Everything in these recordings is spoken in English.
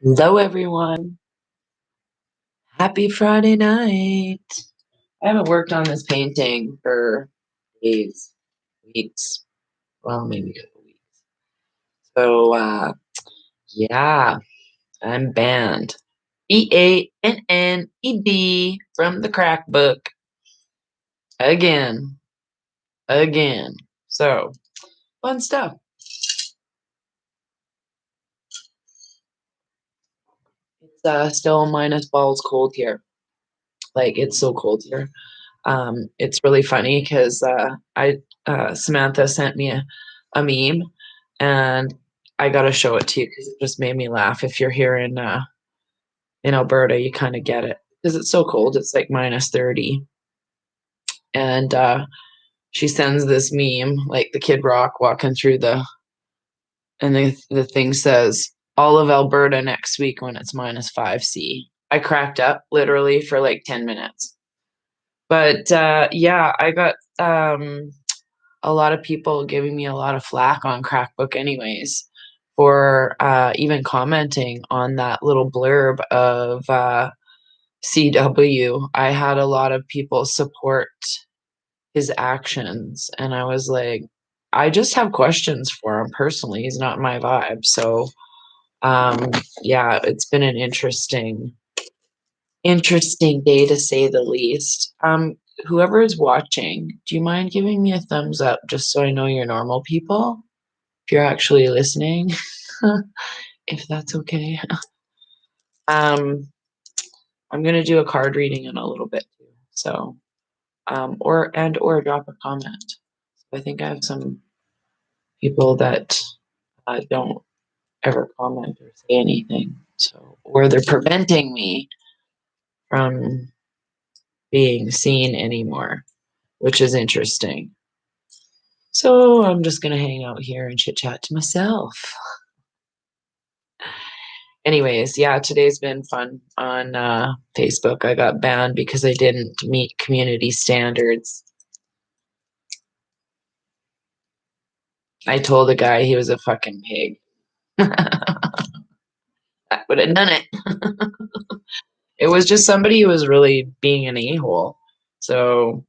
Hello, everyone. Happy Friday night. I haven't worked on this painting for days, weeks, well, maybe a couple weeks. So, yeah, I'm banned. BANNED from the crack book. Again, again. So, fun stuff. It's still minus balls cold here. Like, it's so cold here. It's really funny because I Samantha sent me a meme, and I gotta show it to you because it just made me laugh. If you're here in Alberta, you kind of get it because it's so cold. It's like minus 30, and she sends this meme like the Kid Rock walking through and the thing says all of Alberta next week when it's minus 5 C. I cracked up literally for like 10 minutes. But yeah, I got a lot of people giving me a lot of flack on Crackbook, anyways, for even commenting on that little blurb of CW. I had a lot of people support his actions, and I was like, I just have questions for him personally. He's not my vibe. So, um, yeah, it's been an interesting day to say the least. Whoever is watching, do you mind giving me a thumbs up just so I know you're normal people? If you're actually listening, if that's okay. Um, I'm gonna do a card reading in a little bit too. So, or drop a comment. I think I have some people that don't ever comment or say anything. So, or they're preventing me from being seen anymore, which is interesting. So I'm just gonna hang out here and chit chat to myself. Anyways, yeah, today's been fun on Facebook. I got banned because I didn't meet community standards. I told a guy he was a fucking pig. That would have done it. It was just somebody who was really being an a-hole. So,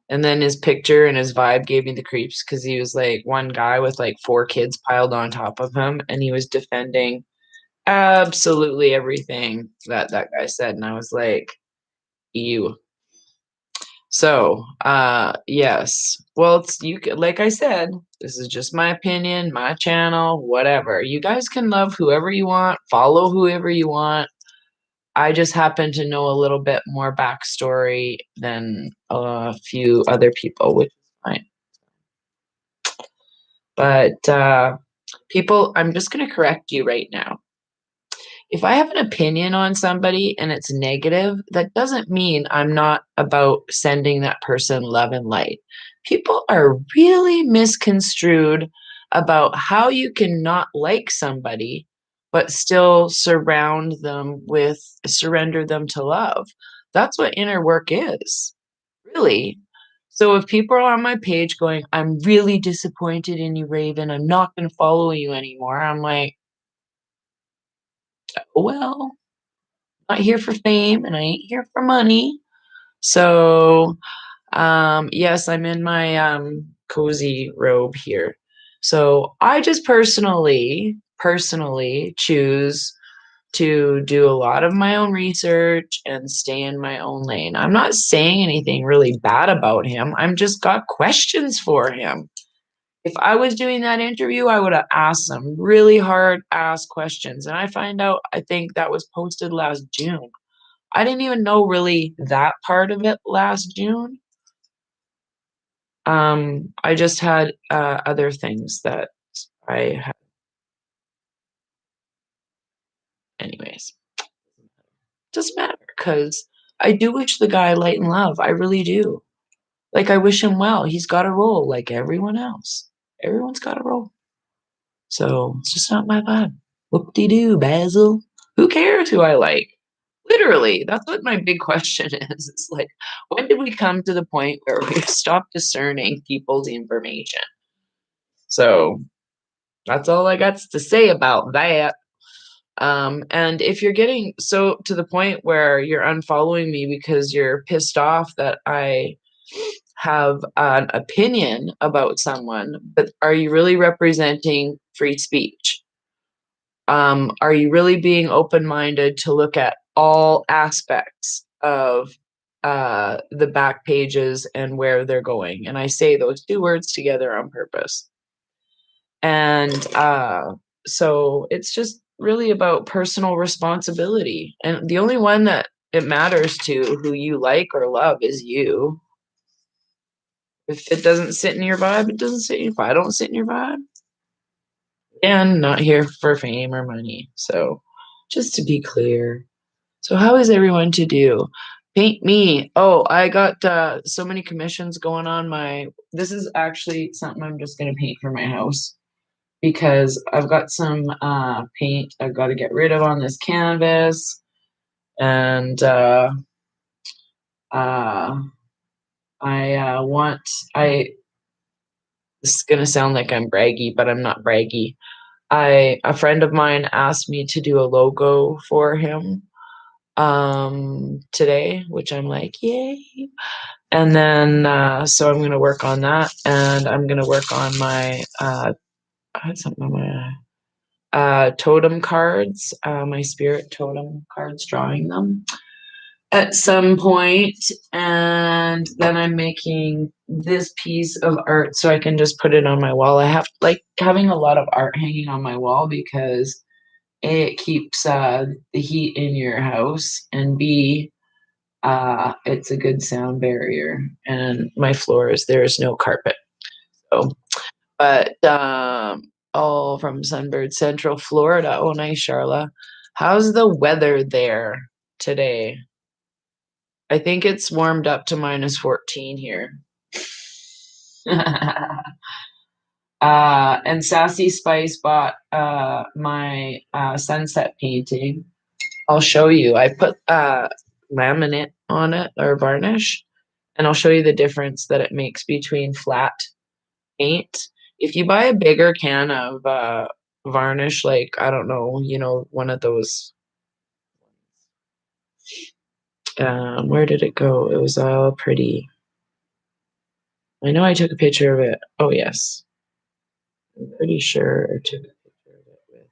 and then his picture and his vibe gave me the creeps because he was like one guy with like four kids piled on top of him, and he was defending absolutely everything that that guy said, and I was like, ew. So, yes. Well, it's you could, like I said, this is just my opinion, my channel, whatever. You guys can love whoever you want, follow whoever you want. I just happen to know a little bit more backstory than a few other people, which is fine. But people, I'm just going to correct you right now. If I have an opinion on somebody and it's negative, that doesn't mean I'm not about sending that person love and light. People are really misconstrued about how you can not like somebody but still surrender them to love. That's what inner work is, really. So if people are on my page going, I'm really disappointed in you, Raven, I'm not going to follow you anymore, I'm like, oh, well, not here for fame and I ain't here for money. So, yes, I'm in my cozy robe here. So I just personally choose to do a lot of my own research and stay in my own lane. I'm not saying anything really bad about him. I'm just got questions for him. If I was doing that interview, I would have asked some really hard ass questions. And I find out, I think that was posted last June. I didn't even know really that part of it last June. I just had other things that I had. Anyways, doesn't matter because I do wish the guy light and love. I really do. Like, I wish him well. He's got a role like everyone else. Everyone's got a role. So it's just not my vibe. Whoop de doo, Basil. Who cares who I like? Literally, that's what my big question is. It's like, when did we come to the point where we stop discerning people's information? So that's all I got to say about that. And if you're getting so to the point where you're unfollowing me because you're pissed off that I have an opinion about someone, but are you really representing free speech? Are you really being open-minded to look at all aspects of the back pages and where they're going? And I say those two words together on purpose. And so it's just really about personal responsibility. And the only one that it matters to who you like or love is you. If it doesn't sit in your vibe, it doesn't sit in your vibe. I don't sit in your vibe. And not here for fame or money. So just to be clear. So how is everyone to do? Paint me. Oh, I got so many commissions going on my this is actually something I'm just gonna paint for my house because I've got some paint I've got to get rid of on this canvas. And uh want I this is gonna sound like I'm braggy, but I'm not braggy. A friend of mine asked me to do a logo for him today, which I'm like, yay. And then so I'm gonna work on that, and I'm gonna work on my I had something on my totem cards, my spirit totem cards, drawing them at some point. And then I'm making this piece of art so I can just put it on my wall. I have like having a lot of art hanging on my wall because A, it keeps the heat in your house, and B, it's a good sound barrier. And my floors, there's no carpet. So, but all from Sunbird Central, Florida. Oh, nice, Charla. How's the weather there today? I think it's warmed up to minus 14 here. And Sassy Spice bought my sunset painting. I'll show you. I put laminate on it or varnish, and I'll show you the difference that it makes between flat paint. If you buy a bigger can of varnish, like, I don't know, one of those, where did it go? It was all pretty. I know I took a picture of it. Oh, yes. I'm pretty sure I took a picture of it with.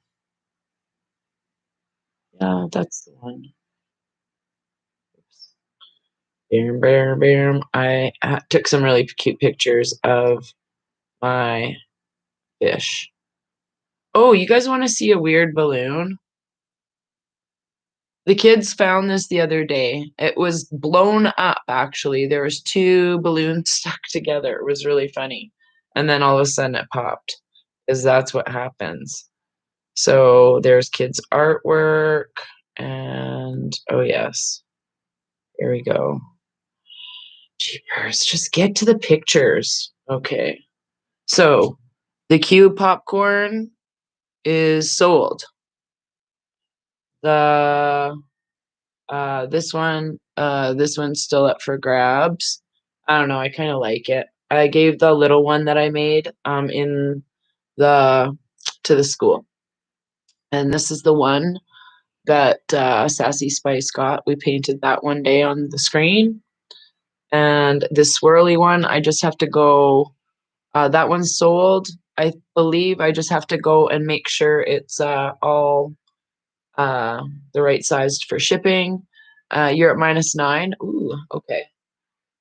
Yeah, that's the one. Oops. Bam, bam, bam. I took some really cute pictures of my fish. Oh, you guys want to see a weird balloon? The kids found this the other day. It was blown up, actually. There was two balloons stuck together. It was really funny. And then all of a sudden it popped, because that's what happens. So there's kids' artwork, and oh yes, here we go. Jeepers, just get to the pictures. Okay. So the cube popcorn is sold. The this one's still up for grabs. I don't know, I kind of like it. I gave the little one that I made in the to the school. And this is the one that Sassy Spice got. We painted that one day on the screen. And this swirly one, I just have to go that one's sold. I believe I just have to go and make sure it's all uh, the right size for shipping. You're at -9. Ooh, okay.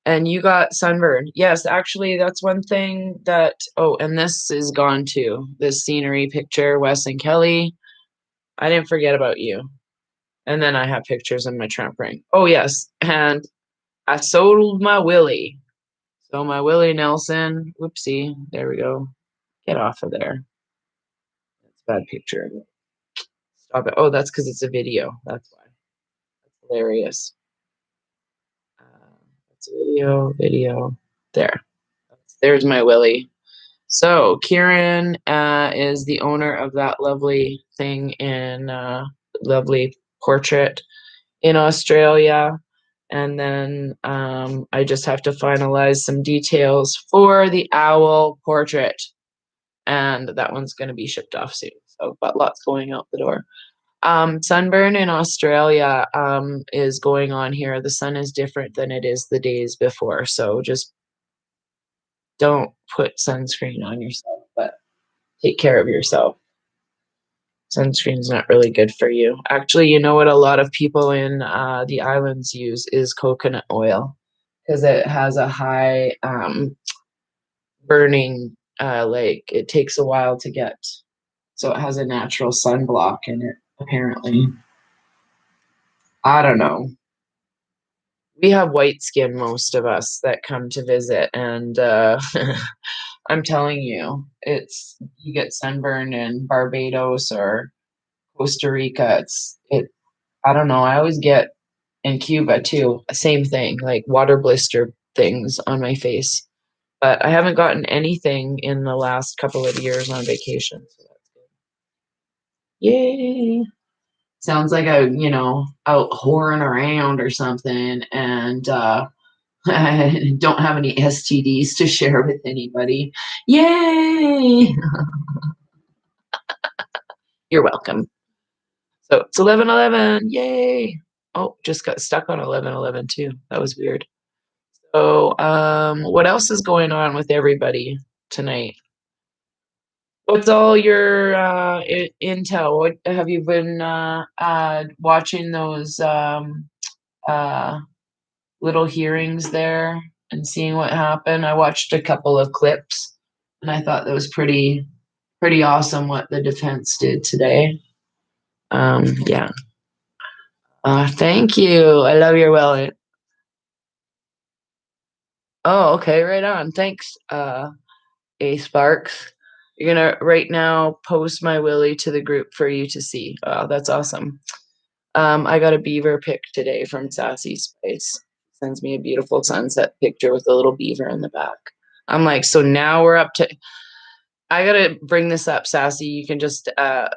And you got sunburn. Yes, actually, that's one thing that. Oh, and this is gone too. This scenery picture, Wes and Kelly. I didn't forget about you. And then I have pictures in my Trump ring. Oh, yes. And I sold my Willie. So my Willie Nelson. Whoopsie. There we go. Get off of there. That's a bad picture. Stop it. Oh, that's because it's a video. That's why. That's hilarious. That's a video. There. There's my Willie. So Kieran is the owner of that lovely thing in lovely portrait in Australia. And then I just have to finalize some details for the owl portrait. And that one's going to be shipped off soon. So, but lots going out the door. Sunburn in Australia is going on here. The sun is different than it is the days before, so just don't put sunscreen on yourself, but take care of yourself. Sunscreen's not really good for you. Actually, you know what a lot of people in the islands use is coconut oil because it has a high burning, like it takes a while to get. So it has a natural sunblock in it, apparently. I don't know. We have white skin, most of us that come to visit, and I'm telling you, it's you get sunburn in Barbados or Costa Rica. I don't know. I always get in Cuba too, same thing, like water blister things on my face. But I haven't gotten anything in the last couple of years on vacation. So that's good. Yay. Sounds like out whoring around or something, and I don't have any STDs to share with anybody. Yay! You're welcome. So it's 11:11. Yay! Oh, just got stuck on 11:11 too. That was weird. So, what else is going on with everybody tonight? What's all your intel? What have you been watching those uh, little hearings there and seeing what happened? I watched a couple of clips, and I thought that was pretty awesome what the defense did today. Yeah. Thank you. I love your wallet. Oh, okay, right on. Thanks, A Sparks. You're gonna right now post my Willie to the group for you to see. Oh, that's awesome. I got a beaver pic today from Sassy Spice. Sends me a beautiful sunset picture with a little beaver in the back. I'm like, so now we're up to. I gotta bring this up, Sassy. You can just.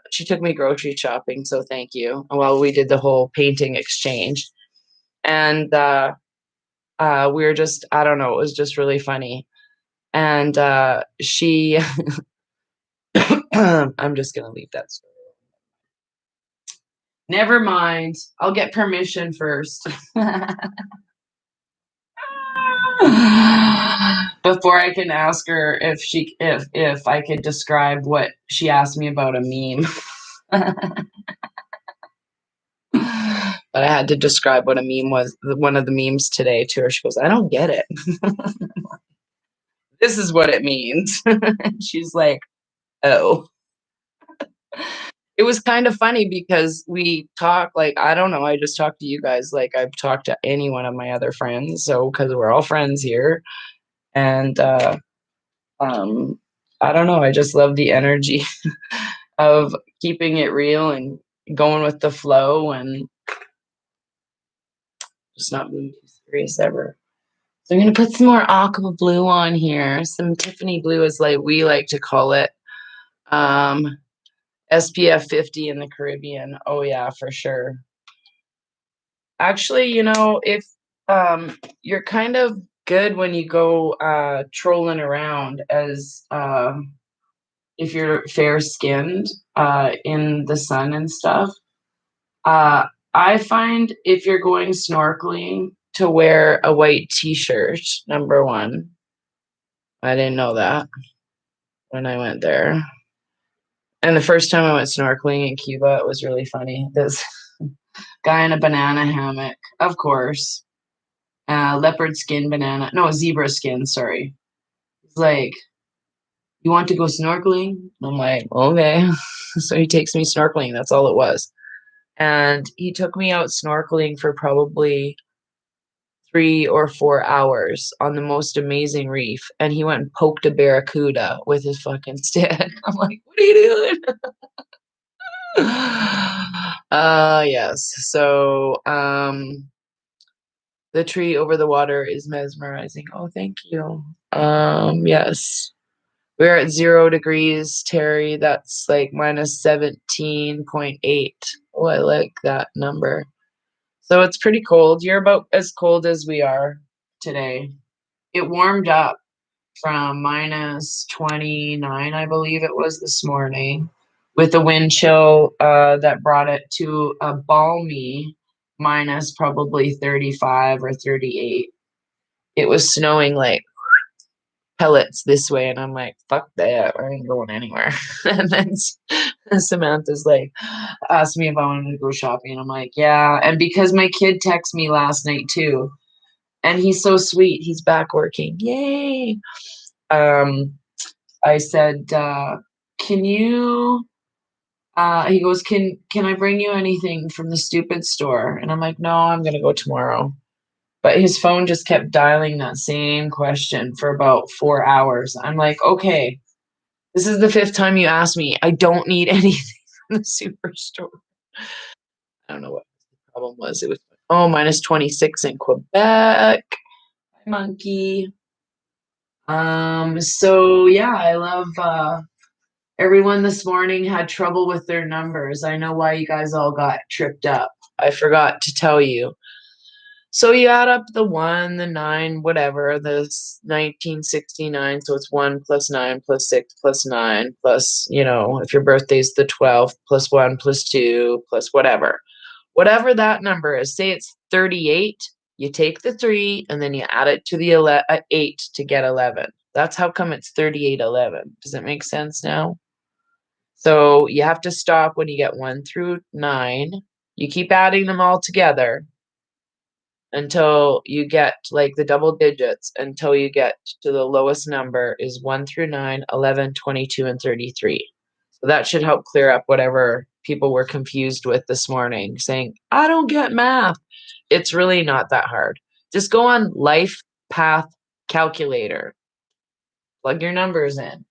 She took me grocery shopping, so thank you. While we did the whole painting exchange, and we were just. I don't know. It was just really funny, and she. I'm just gonna leave that story. Never mind. I'll get permission first. Before I can ask her if I could describe what she asked me about a meme. But I had to describe what a meme was, one of the memes today to her. She goes, I don't get it. This is what it means. She's like, oh. It was kind of funny because we talk like I don't know, I just talked to you guys like I've talked to any one of my other friends. So because we're all friends here. And um I don't know, I just love the energy of keeping it real and going with the flow and just not being too serious ever. So I'm gonna put some more aqua blue on here. Some Tiffany blue is like we like to call it. Um SPF 50 in the Caribbean. Oh yeah, for sure. Actually, if you're kind of good when you go trolling around as if you're fair skinned in the sun and stuff. Uh, I find if you're going snorkeling to wear a white t-shirt, number one. I didn't know that when I went there. And the first time I went snorkeling in Cuba, it was really funny. This guy in a banana hammock, of course, leopard skin banana, no, zebra skin, sorry. He's like, you want to go snorkeling? I'm like, okay. So he takes me snorkeling. That's all it was. And he took me out snorkeling for probably 3 or 4 hours on the most amazing reef. And he went and poked a barracuda with his fucking stick. I'm like, what are you doing? Yes. So, the tree over the water is mesmerizing. Oh, thank you. Yes. We're at 0 degrees, Terry. That's like minus 17.8. Oh, I like that number. So it's pretty cold. You're about as cold as we are today. It warmed up from minus 29, I believe it was this morning. with a wind chill that brought it to a balmy minus probably 35 or 38. It was snowing like pellets this way, and I'm like, fuck that, I ain't going anywhere. And then Samantha's like, asked me if I wanted to go shopping, and I'm like, yeah. And because my kid texted me last night too, and he's so sweet, he's back working, yay. Um, I said, can you? He goes, can I bring you anything from the stupid store? And I'm like, no, I'm gonna go tomorrow. But his phone just kept dialing that same question for about 4 hours. I'm like, okay, this is the fifth time you asked me. I don't need anything from the superstore. I don't know what the problem was. It was minus 26 in Quebec. Monkey. So yeah, I love everyone this morning had trouble with their numbers. I know why you guys all got tripped up. I forgot to tell you. So you add up the 1, the 9, whatever, the 1969. So it's 1 plus 9 plus 6 plus 9 plus, if your birthday's the 12th, plus 1 plus 2 plus whatever. Whatever that number is, say it's 38, you take the 3 and then you add it to the 8 to get 11. That's how come it's 3811. Does it make sense now? So you have to stop when you get 1 through 9. You keep adding them all together until you get like the double digits, until you get to the lowest number is 1 through 9, 11, 22, and 33. So that should help clear up whatever people were confused with this morning, saying, I don't get math. It's really not that hard. Just go on Life Path Calculator, plug your numbers in.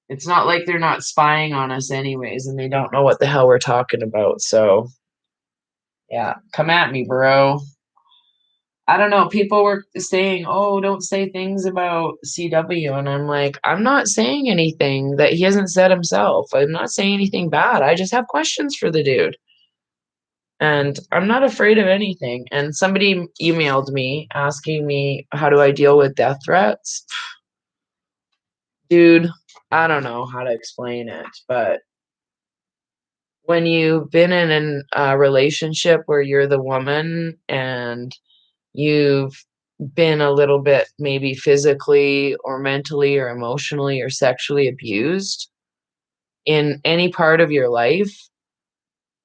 It's not like they're not spying on us anyways, and they don't know what the hell we're talking about. So yeah, come at me, bro. I don't know. People were saying, oh, don't say things about CW. And I'm like, I'm not saying anything that he hasn't said himself. I'm not saying anything bad. I just have questions for the dude. And I'm not afraid of anything. And somebody emailed me asking me, how do I deal with death threats? Dude, I don't know how to explain it. But when you've been in a relationship where you're the woman and you've been a little bit maybe physically or mentally or emotionally or sexually abused in any part of your life,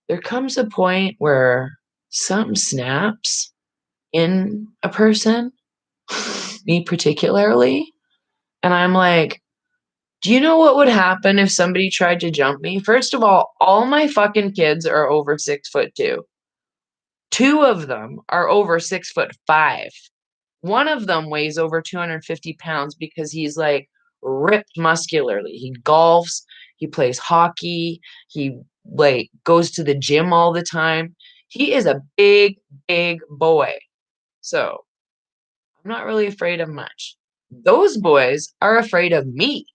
there comes a point where something snaps in a person, me particularly, and I'm like, do you know what would happen if somebody tried to jump me? First of all my fucking kids are over 6'2". Two of them are over 6'5". One of them weighs over 250 pounds because he's like ripped muscularly. He golfs, he plays hockey, he like goes to the gym all the time. He is a big, big boy. So I'm not really afraid of much. Those boys are afraid of me.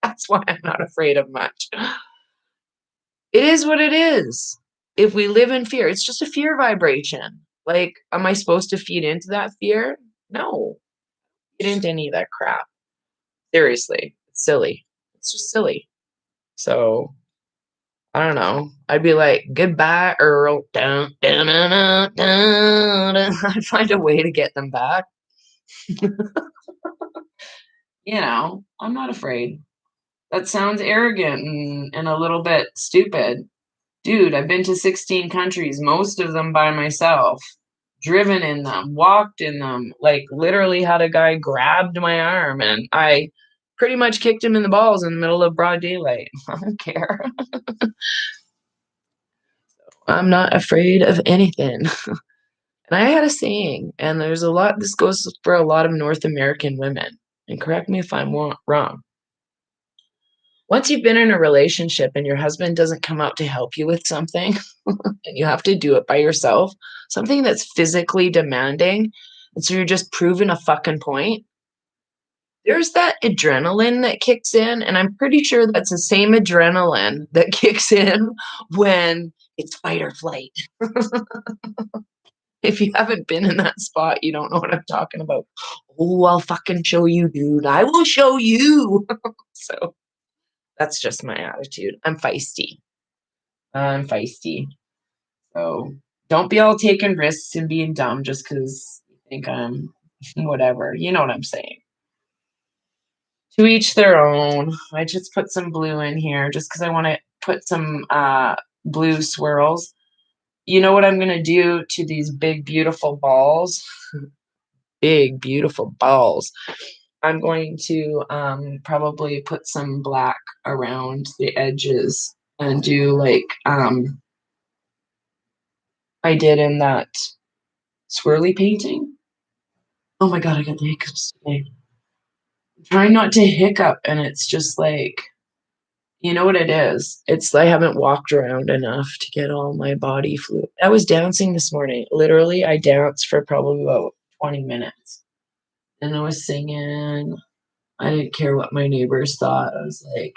That's why I'm not afraid of much. It is what it is. If we live in fear, it's just a fear vibration. Like, am I supposed to feed into that fear? No, get into any of that crap. Seriously, it's silly. It's just silly. So I don't know. I'd be like, goodbye, Earl. Dun, dun, dun, dun, dun, dun. I'd find a way to get them back. I'm not afraid. That sounds arrogant and a little bit stupid. Dude, I've been to 16 countries, most of them by myself, driven in them, walked in them, like literally had a guy grabbed my arm and I pretty much kicked him in the balls in the middle of broad daylight. I don't care. I'm not afraid of anything. And I had a saying, and this goes for a lot of North American women, and correct me if I'm wrong. Once you've been in a relationship and your husband doesn't come out to help you with something, and you have to do it by yourself, something that's physically demanding, and so you're just proving a fucking point, there's that adrenaline that kicks in, and I'm pretty sure that's the same adrenaline that kicks in when it's fight or flight. If you haven't been in that spot, you don't know what I'm talking about. Oh, I'll fucking show you, dude. I will show you. So That's just my attitude. I'm feisty. I'm feisty. So don't be all taking risks and being dumb just because you think I'm whatever. You know what I'm saying. To each their own. I just put some blue in here just because I want to put some blue swirls. You know what I'm going to do to these big, beautiful balls? Big, beautiful balls. I'm going to probably put some black around the edges and do like I did in that swirly painting. Oh my God, I got the hiccups today. I'm trying not to hiccup, and it's just like, you know what it is? It's I haven't walked around enough to get all my body fluid. I was dancing this morning. Literally, I danced for probably about 20 minutes. And I was singing. I didn't care what my neighbors thought. I was like,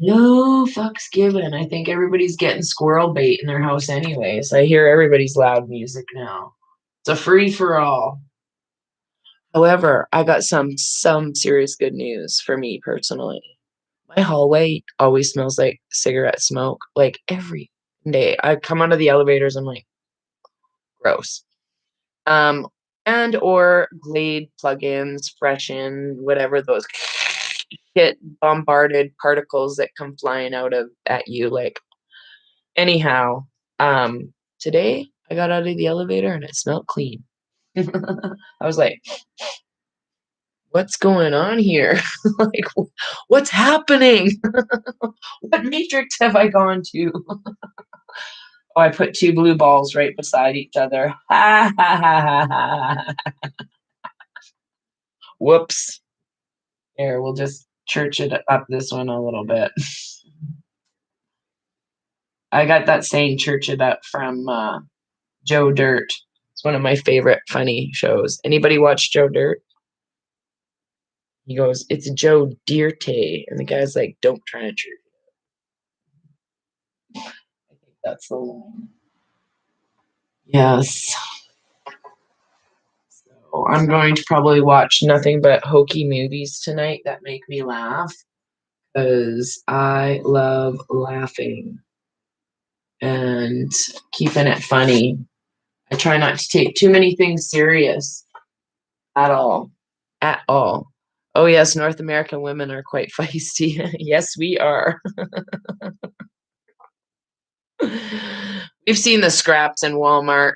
no fucks given. I think everybody's getting squirrel bait in their house anyways. I hear everybody's loud music now. It's a free for all. However, I got some serious good news for me personally. My hallway always smells like cigarette smoke, like every day. I come out of the elevators, I'm like, gross. Um, and or Glade plugins, freshen, whatever those get bombarded particles that come flying out of at you. Like anyhow, today I got out of the elevator and it smelled clean. I was like, what's going on here? Like, what's happening? What matrix have I gone to? Oh, I put two blue balls right beside each other. Ha ha ha ha ha. Whoops. Here, we'll just church it up this one a little bit. I got that saying church it up from Joe Dirt. It's one of my favorite funny shows. Anybody watch Joe Dirt? He goes, it's Joe Dirte. And the guy's like, don't try and church it. I think that's the line. Yes. So I'm going to probably watch nothing but hokey movies tonight that make me laugh because I love laughing and keeping it funny. I try not to take too many things serious at all. At all. Oh, yes, North American women are quite feisty. Yes, we are. We've seen the scraps in Walmart.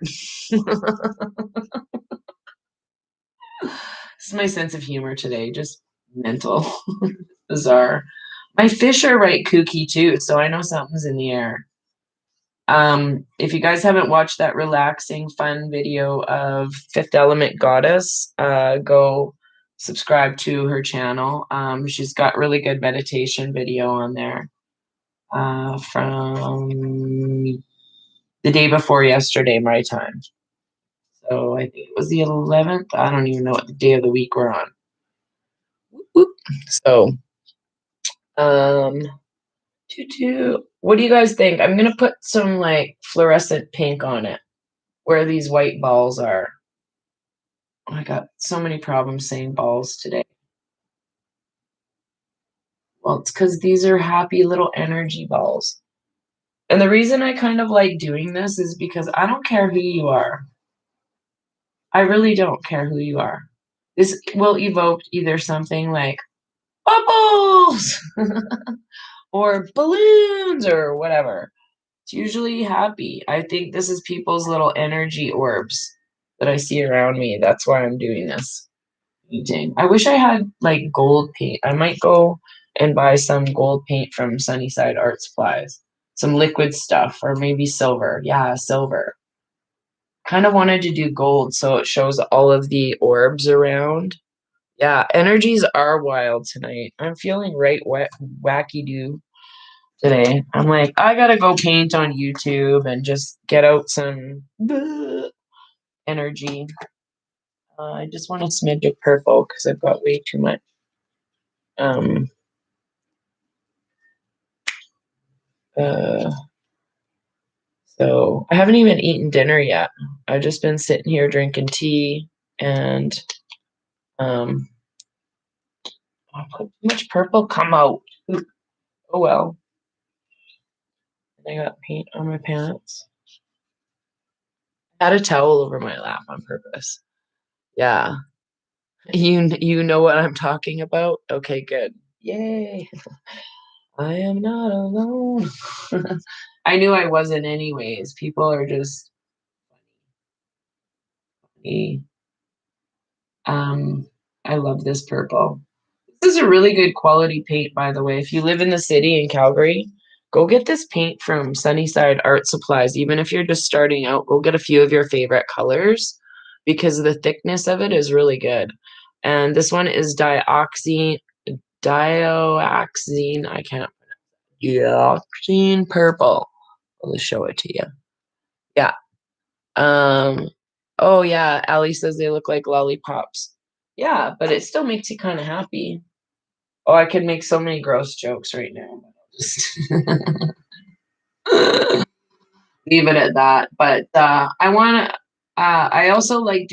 This is my sense of humor today, just mental, bizarre. My fish are right kooky too, so I know something's in the air. If you guys haven't watched that relaxing, fun video of Fifth Element Goddess, go subscribe to her channel. She's got really good meditation video on there from the day before yesterday, my time. So I think it was the 11th. I don't even know what the day of the week we're on. Whoop. So, um, what do you guys think? I'm gonna put some like fluorescent pink on it where these white balls are. I got so many problems saying balls today. Well, it's because these are happy little energy balls. And the reason I kind of like doing this is because I don't care who you are. I really don't care who you are. This will evoke either something like bubbles or balloons or whatever. It's usually happy. I think this is people's little energy orbs that I see around me. That's why I'm doing this painting. I wish I had like gold paint. I might go and buy some gold paint from Sunnyside Art Supplies. Some liquid stuff or maybe silver. Yeah, silver. Kind of wanted to do gold so it shows all of the orbs around. Yeah, energies are wild tonight. I'm feeling right wacky do today. I'm like, I gotta go paint on YouTube and just get out some energy. I just want a smidge of purple because I've got way too much. Um, uh, so I haven't even eaten dinner yet. I've just been sitting here drinking tea and I put too much purple, come out. Oop. Oh well. I got paint on my pants. I had a towel over my lap on purpose. Yeah. You know what I'm talking about? Okay, good. Yay. I am not alone. I knew I wasn't anyways. People are just funny. Um, I love this purple. This is a really good quality paint, by the way. If you live in the city in Calgary, go get this paint from Sunnyside Art Supplies. Even if you're just starting out, go get a few of your favorite colors because the thickness of it is really good. And this one is dioxazine. I can't. Dioxazine purple. I'll just show it to you. Yeah. Um. Oh yeah. Ali says they look like lollipops. Yeah, but it still makes you kind of happy. Oh, I could make so many gross jokes right now. Just leave it at that. But I want to. I also like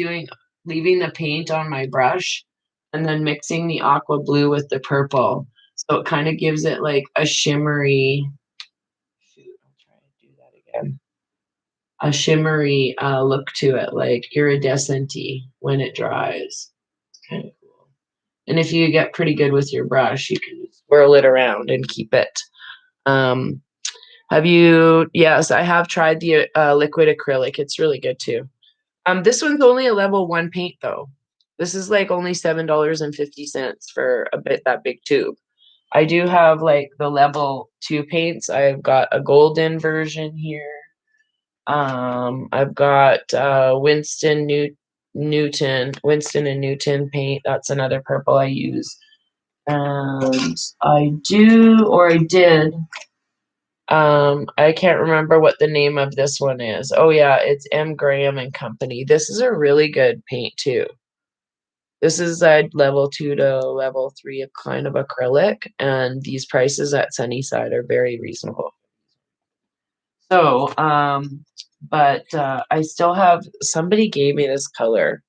leaving the paint on my brush, and then mixing the aqua blue with the purple, so it kind of gives it like a shimmery. Shoot, I'll try to do that again. A shimmery look to it, like iridescent-y when it dries. It's kind of cool. And if you get pretty good with your brush, you can swirl it around and keep it. Um, have you? Yes, I have tried the liquid acrylic. It's really good too. This one's only a level 1 paint though. This is like only $7.50 for a bit that big tube. I do have like the level 2 paints. I've got a golden version here. I've got Winston and Newton paint. That's another purple I use. And I did. I can't remember what the name of this one is. Oh yeah, it's M. Graham and Company. This is a really good paint too. This is a level 2 to level 3 of kind of acrylic, and these prices at Sunnyside are very reasonable. So, but I still have somebody gave me this color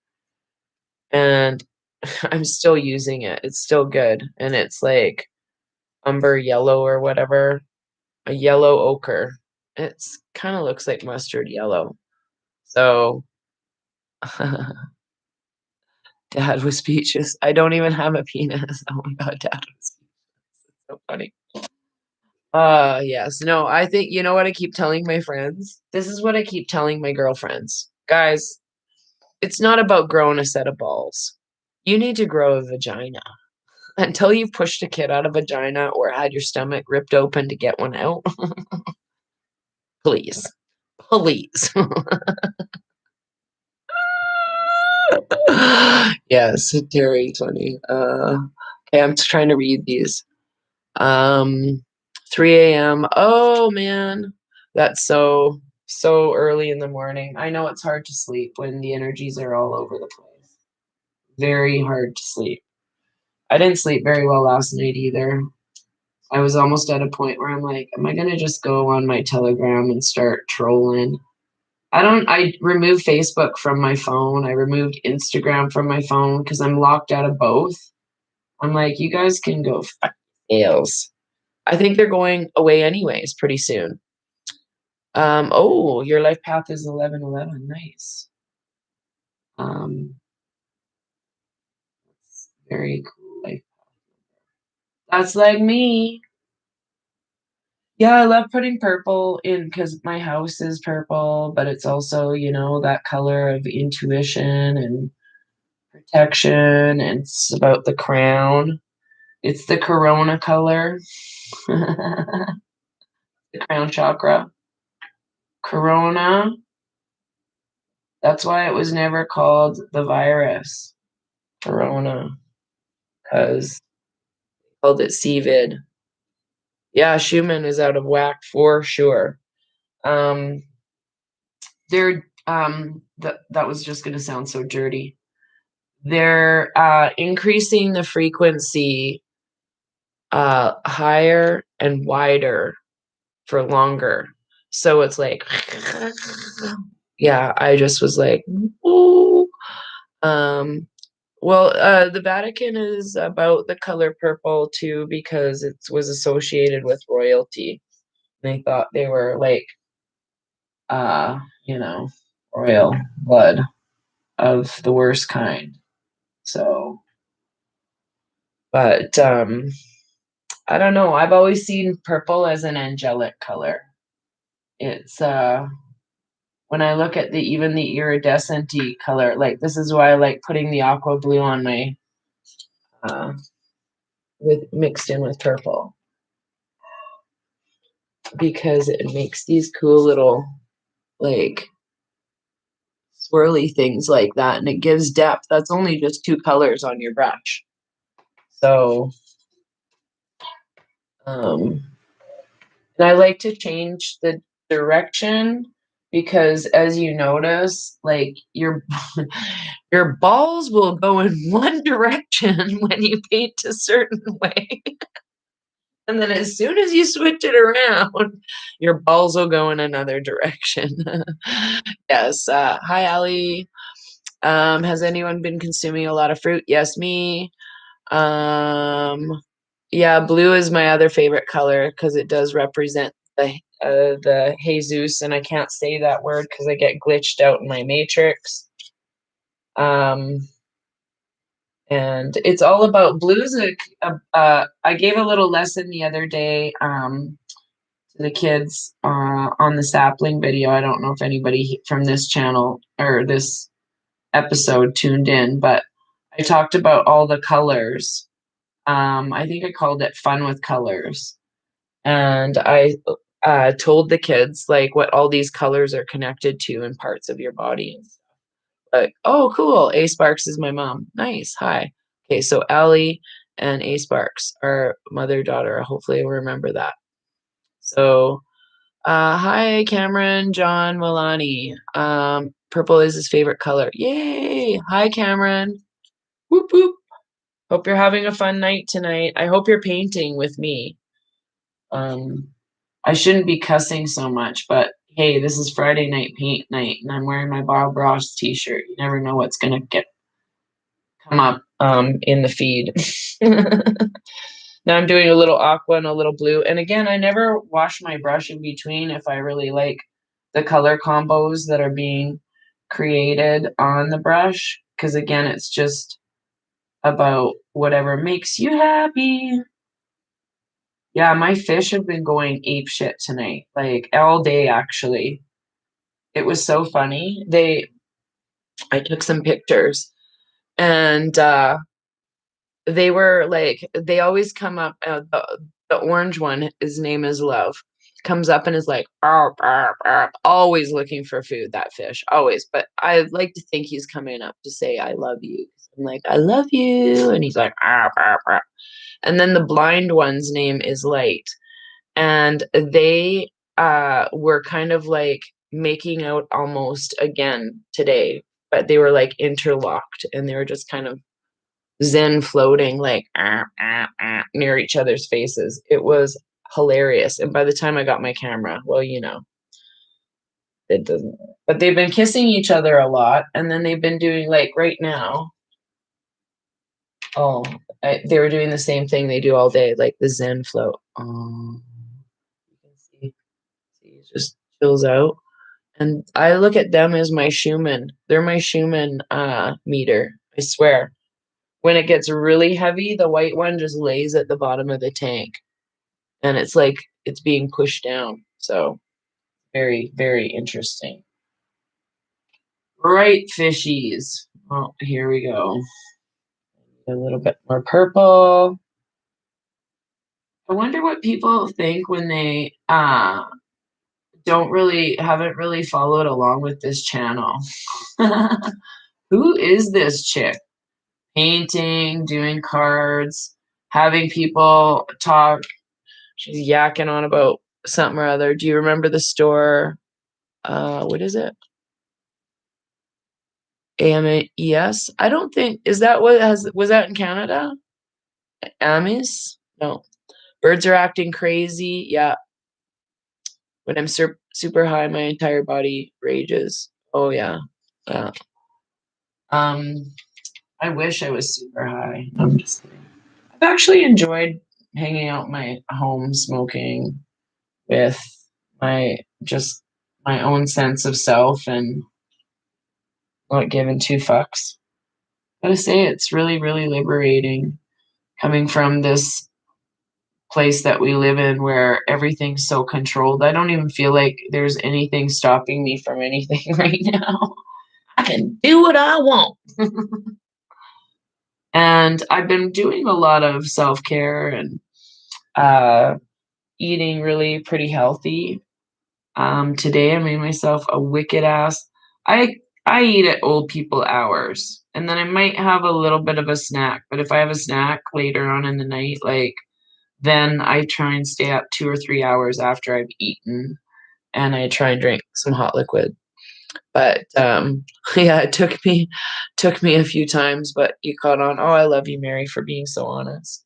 and I'm still using it. It's still good. And it's like umber yellow or whatever, a yellow ochre. It's kind of looks like mustard yellow. So dad was speechless. I don't even have a penis. Oh my god, dad was speechless. So funny. Yes. No, I think you know what I keep telling my friends? This is what I keep telling my girlfriends. Guys, it's not about growing a set of balls. You need to grow a vagina. Until you've pushed a kid out of vagina or had your stomach ripped open to get one out, please. Please. Yes, very funny. Okay, I'm just trying to read these. Um, 3 a.m. Oh man, that's so early in the morning. I know it's hard to sleep when the energies are all over the place. Very hard to sleep. I didn't sleep very well last night either. I was almost at a point where I'm like, am I gonna just go on my Telegram and start trolling? I removed Facebook from my phone. I removed Instagram from my phone because I'm locked out of both. I'm like, you guys can go fuck yourselves. I think they're going away anyways pretty soon. Oh, your life path is 1111. Nice. Um, very cool life. That's like me. Yeah, I love putting purple in because my house is purple, but it's also, that color of intuition and protection, and it's about the crown. It's the corona color, the crown chakra. Corona. That's why it was never called the virus, corona, because called it CVID. Yeah, Schumann is out of whack for sure. Um, that was just gonna sound so dirty. They're increasing the frequency higher and wider for longer. So it's like, yeah, I just was like, ooh. Well, the Vatican is about the color purple too because it was associated with royalty. They thought they were like, uh, you know, royal blood of the worst kind. So, but I don't know. I've always seen purple as an angelic color. It's when I look at the even the iridescent color, like this is why I like putting the aqua blue on my uh with mixed in with purple because it makes these cool little like swirly things like that and it gives depth. That's only just two colors on your brush. So um and I like to change the direction because as you notice, like your balls will go in one direction when you paint a certain way. And then as soon as you switch it around, your balls will go in another direction. Yes. Hi, Allie. Has anyone been consuming a lot of fruit? Yes, me. Um, yeah, blue is my other favorite color because it does represent the Jesus, and I can't say that word because I get glitched out in my matrix. Um, and it's all about blues. I gave a little lesson the other day to the kids on the sapling video. I don't know if anybody from this channel or this episode tuned in, but I talked about all the colors. I think I called it Fun with Colors. And I told the kids like what all these colors are connected to in parts of your body. Like, oh, cool. A Sparks is my mom. Nice. Hi. Okay, so Allie and A Sparks are mother daughter. Hopefully, I remember that. So, hi, Cameron, John, Milani. Purple is his favorite color. Yay! Hi, Cameron. Whoop whoop. Hope you're having a fun night tonight. I hope you're painting with me. Um, I shouldn't be cussing so much, but hey, this is Friday night paint night, and I'm wearing my Bob Ross t-shirt. You never know what's gonna come up in the feed. Now I'm doing a little aqua and a little blue. And again, I never wash my brush in between if I really like the color combos that are being created on the brush. Because again, it's just about whatever makes you happy. Yeah, my fish have been going ape shit tonight, like all day actually. It was so funny. I took some pictures and they were like they always come up the orange one, his name is Love, comes up and is like arp, arp, arp, always looking for food, that fish, always. But I like to think he's coming up to say I love you. I'm like I love you and he's like arp, arp, arp. And then the blind one's name is Light, and they were kind of like making out almost again today, but they were like interlocked and they were just kind of zen floating like near each other's faces. It was hilarious. And by the time I got my camera, well, it doesn't. But they've been kissing each other a lot, and then they've been doing like right now. Oh, they were doing the same thing they do all day, like the zen float. Oh, you can see, it just chills out. And I look at them as my Schumann. They're my Schumann meter. I swear. When it gets really heavy, the white one just lays at the bottom of the tank. And it's like it's being pushed down. So very, very interesting. Right, fishies. Oh, here we go. A little bit more purple. I wonder what people think when they haven't really followed along with this channel. Who is this chick? Painting, doing cards, having people talk. She's yakking on about something or other. Do you remember the store? What is it? AMES? I don't think, is that what was that in Canada? Amis? No. Birds are acting crazy. Yeah. When I'm super high, my entire body rages. Oh yeah. Um I wish I was super high. I'm just kidding. I've actually enjoyed hanging out in my home smoking with my just my own sense of self and not giving two fucks. Gotta say, it's really, really liberating coming from this place that we live in where everything's so controlled. I don't even feel like there's anything stopping me from anything right now. I can do what I want. And I've been doing a lot of self care and uh, eating really pretty healthy. Today I made myself a wicked ass. I I eat at old people hours, and then I might have a little bit of a snack. But if I have a snack later on in the night, like then I try and stay up 2 or 3 hours after I've eaten, and I try and drink some hot liquid. But yeah, it took me a few times, but you caught on. Oh, I love you, Mary, for being so honest.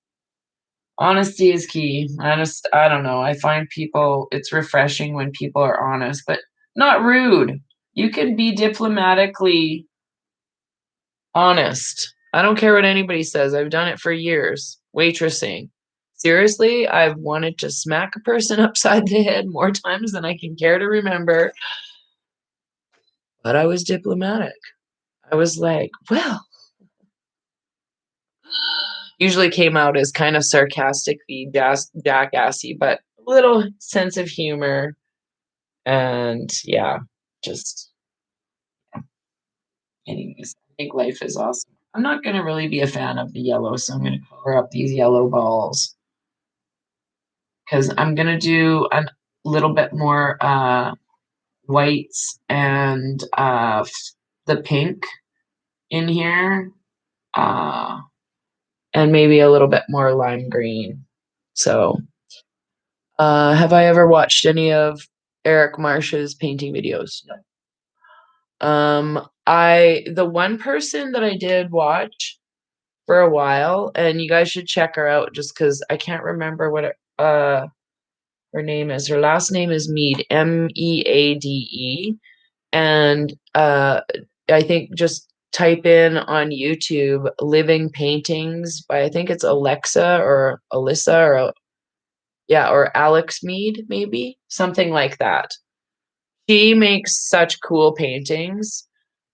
Honesty is key. I don't know. I find people it's refreshing when people are honest, but not rude. You can be diplomatically honest. I don't care what anybody says. I've done it for years. Waitressing. Seriously, I've wanted to smack a person upside the head more times than I can care to remember, but I was diplomatic. I was like, well, usually came out as kind of sarcastically jackassy, but a little sense of humor. And yeah, just anyways, I think life is awesome. I'm not gonna really be a fan of the yellow, so I'm gonna cover up these yellow balls because I'm gonna do a little bit more whites and the pink in here, uh, and maybe a little bit more lime green. So, have I ever watched any of Eric Marsh's painting videos? No. I the one person that I did watch for a while, and you guys should check her out just because I can't remember what her name is. Her last name is Mead, Meade, and I think just type in on YouTube "living paintings" by I think it's Alexa or Alyssa or yeah or Alex Mead maybe something like that. She makes such cool paintings.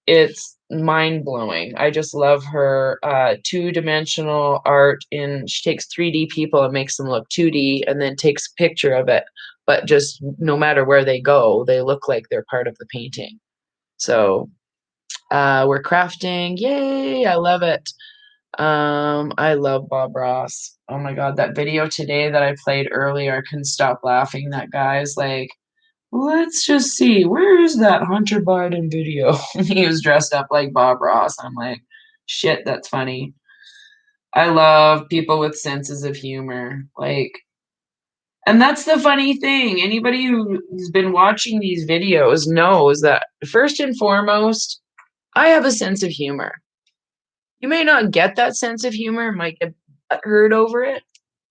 It's mind-blowing. I just love her, two-dimensional art in she takes 3D people and makes them look 2D and then takes a picture of it, but just no matter where they go, they look like they're part of the painting. So, we're crafting. Yay, I love it. I love Bob Ross. Oh my god, that video today that I played earlier, I couldn't stop laughing. That guy's like, let's just see, where is that Hunter Biden video? He was dressed up like Bob Ross. I'm like, shit, that's funny. I love people with senses of humor. Like, and that's the funny thing. Anybody who's been watching these videos knows that first and foremost, I have a sense of humor. You may not get that sense of humor, might get hurt over it,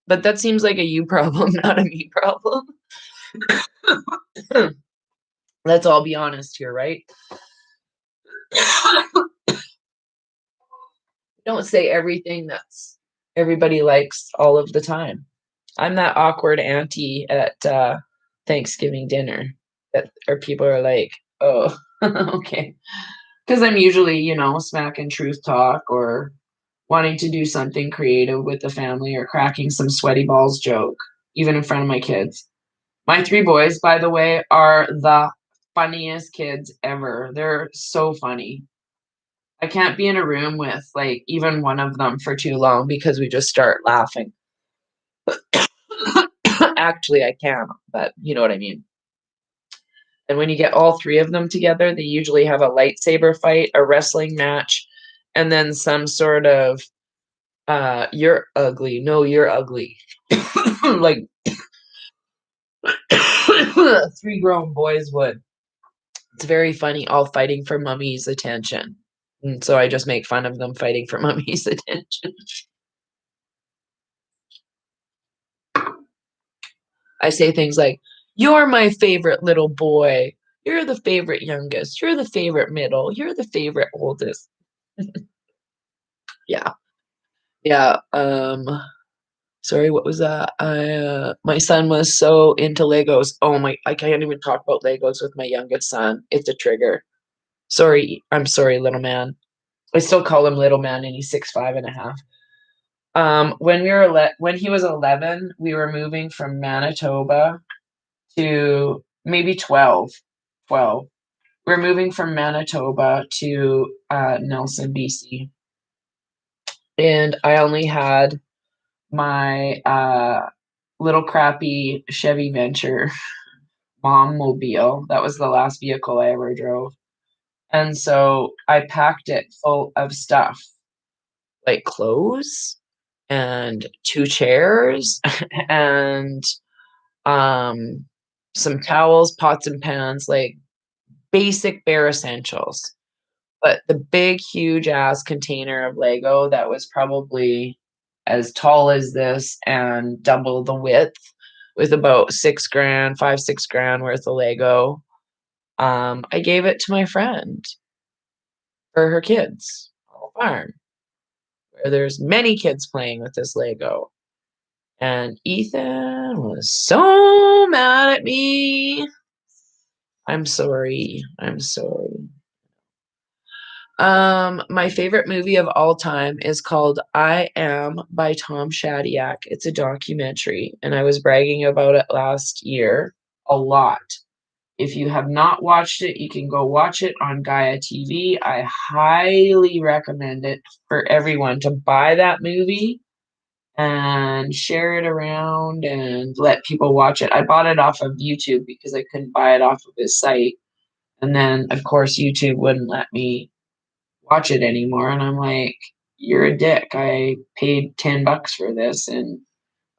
but that seems like a you problem, not a me problem. Let's all be honest here, right? Don't say everything that's everybody likes all of the time. I'm that awkward auntie at Thanksgiving dinner that or people are like, oh, okay. Because I'm usually, smacking truth talk or wanting to do something creative with the family or cracking some sweaty balls joke, even in front of my kids. My three boys, by the way, are the funniest kids ever. They're so funny. I can't be in a room with like even one of them for too long because we just start laughing. Actually, I can, but you know what I mean. And when you get all three of them together, they usually have a lightsaber fight, a wrestling match, and then some sort of you're ugly. No, you're ugly. Like three grown boys would. It's very funny, all fighting for mummy's attention. And so I just make fun of them fighting for mummy's attention. I say things like, "You're my favorite little boy. You're the favorite youngest. You're the favorite middle. You're the favorite oldest." Yeah. Yeah. Sorry, what was that? My son was so into Legos. Oh my, I can't even talk about Legos with my youngest son. It's a trigger. Sorry, I'm sorry, little man. I still call him little man, and he's 6'5.5". When he was 11, we were moving from Manitoba to maybe 12. 12. We're moving from Manitoba to Nelson, BC, and I only had my little crappy Chevy Venture mom mobile. That was the last vehicle I ever drove. And so I packed it full of stuff, like clothes and two chairs and um some towels, pots and pans, like basic bare essentials. But the big, huge ass container of Lego that was probably as tall as this and double the width with about 6 grand, 5, 6 grand worth of Lego. I gave it to my friend for her kids on the farm, where there's many kids playing with this Lego. And Ethan was so mad at me. I'm sorry. I'm sorry. My favorite movie of all time is called I Am by Tom Shadyac. It's a documentary, and I was bragging about it last year a lot. If you have not watched it, you can go watch it on Gaia TV. I highly recommend it for everyone to buy that movie and share it around and let people watch it. I bought it off of YouTube because I couldn't buy it off of his site. And then, of course, YouTube wouldn't let me watch it anymore. And I'm like, you're a dick. I paid $10 for this and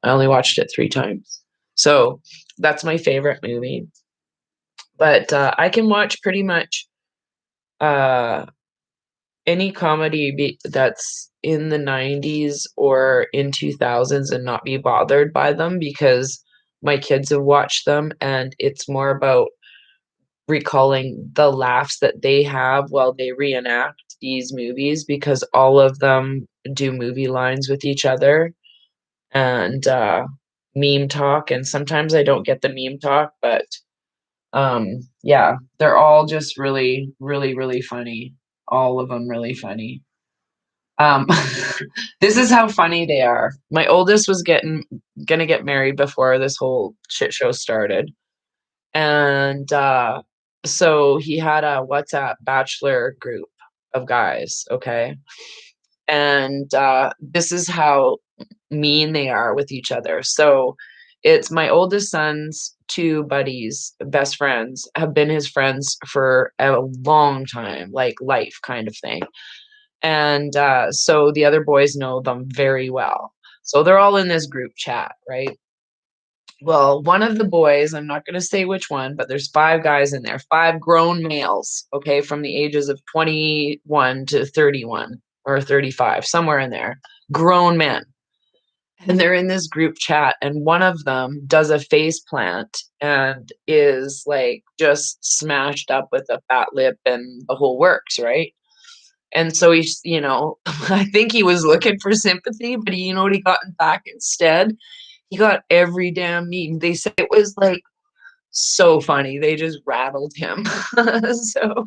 I only watched it 3 times. So that's my favorite movie. But I can watch pretty much uh, any that's in the 90s or in 2000s and not be bothered by them because my kids have watched them and it's more about recalling the laughs that they have while they reenact these movies because all of them do movie lines with each other and meme talk. And sometimes I don't get the meme talk, but yeah, they're all just really, really, really funny. All of them really funny. Um, this is how funny they are. My oldest was gonna get married before this whole shit show started. And so he had a WhatsApp bachelor group of guys, okay? And this is how mean they are with each other. So it's my oldest son's two buddies, best friends, have been his friends for a long time, like life kind of thing. And so the other boys know them very well. So they're all in this group chat, right? Well, one of the boys, I'm not going to say which one, but there's 5 guys in there, 5 grown males, okay, from the ages of 21 to 31 or 35, somewhere in there, grown men. And they're in this group chat, and one of them does a face plant and is like just smashed up with a fat lip and the whole works, right? And so he's, I think he was looking for sympathy, but you know what he got back instead? He got every damn meme. They said it was like so funny. They just rattled him. So,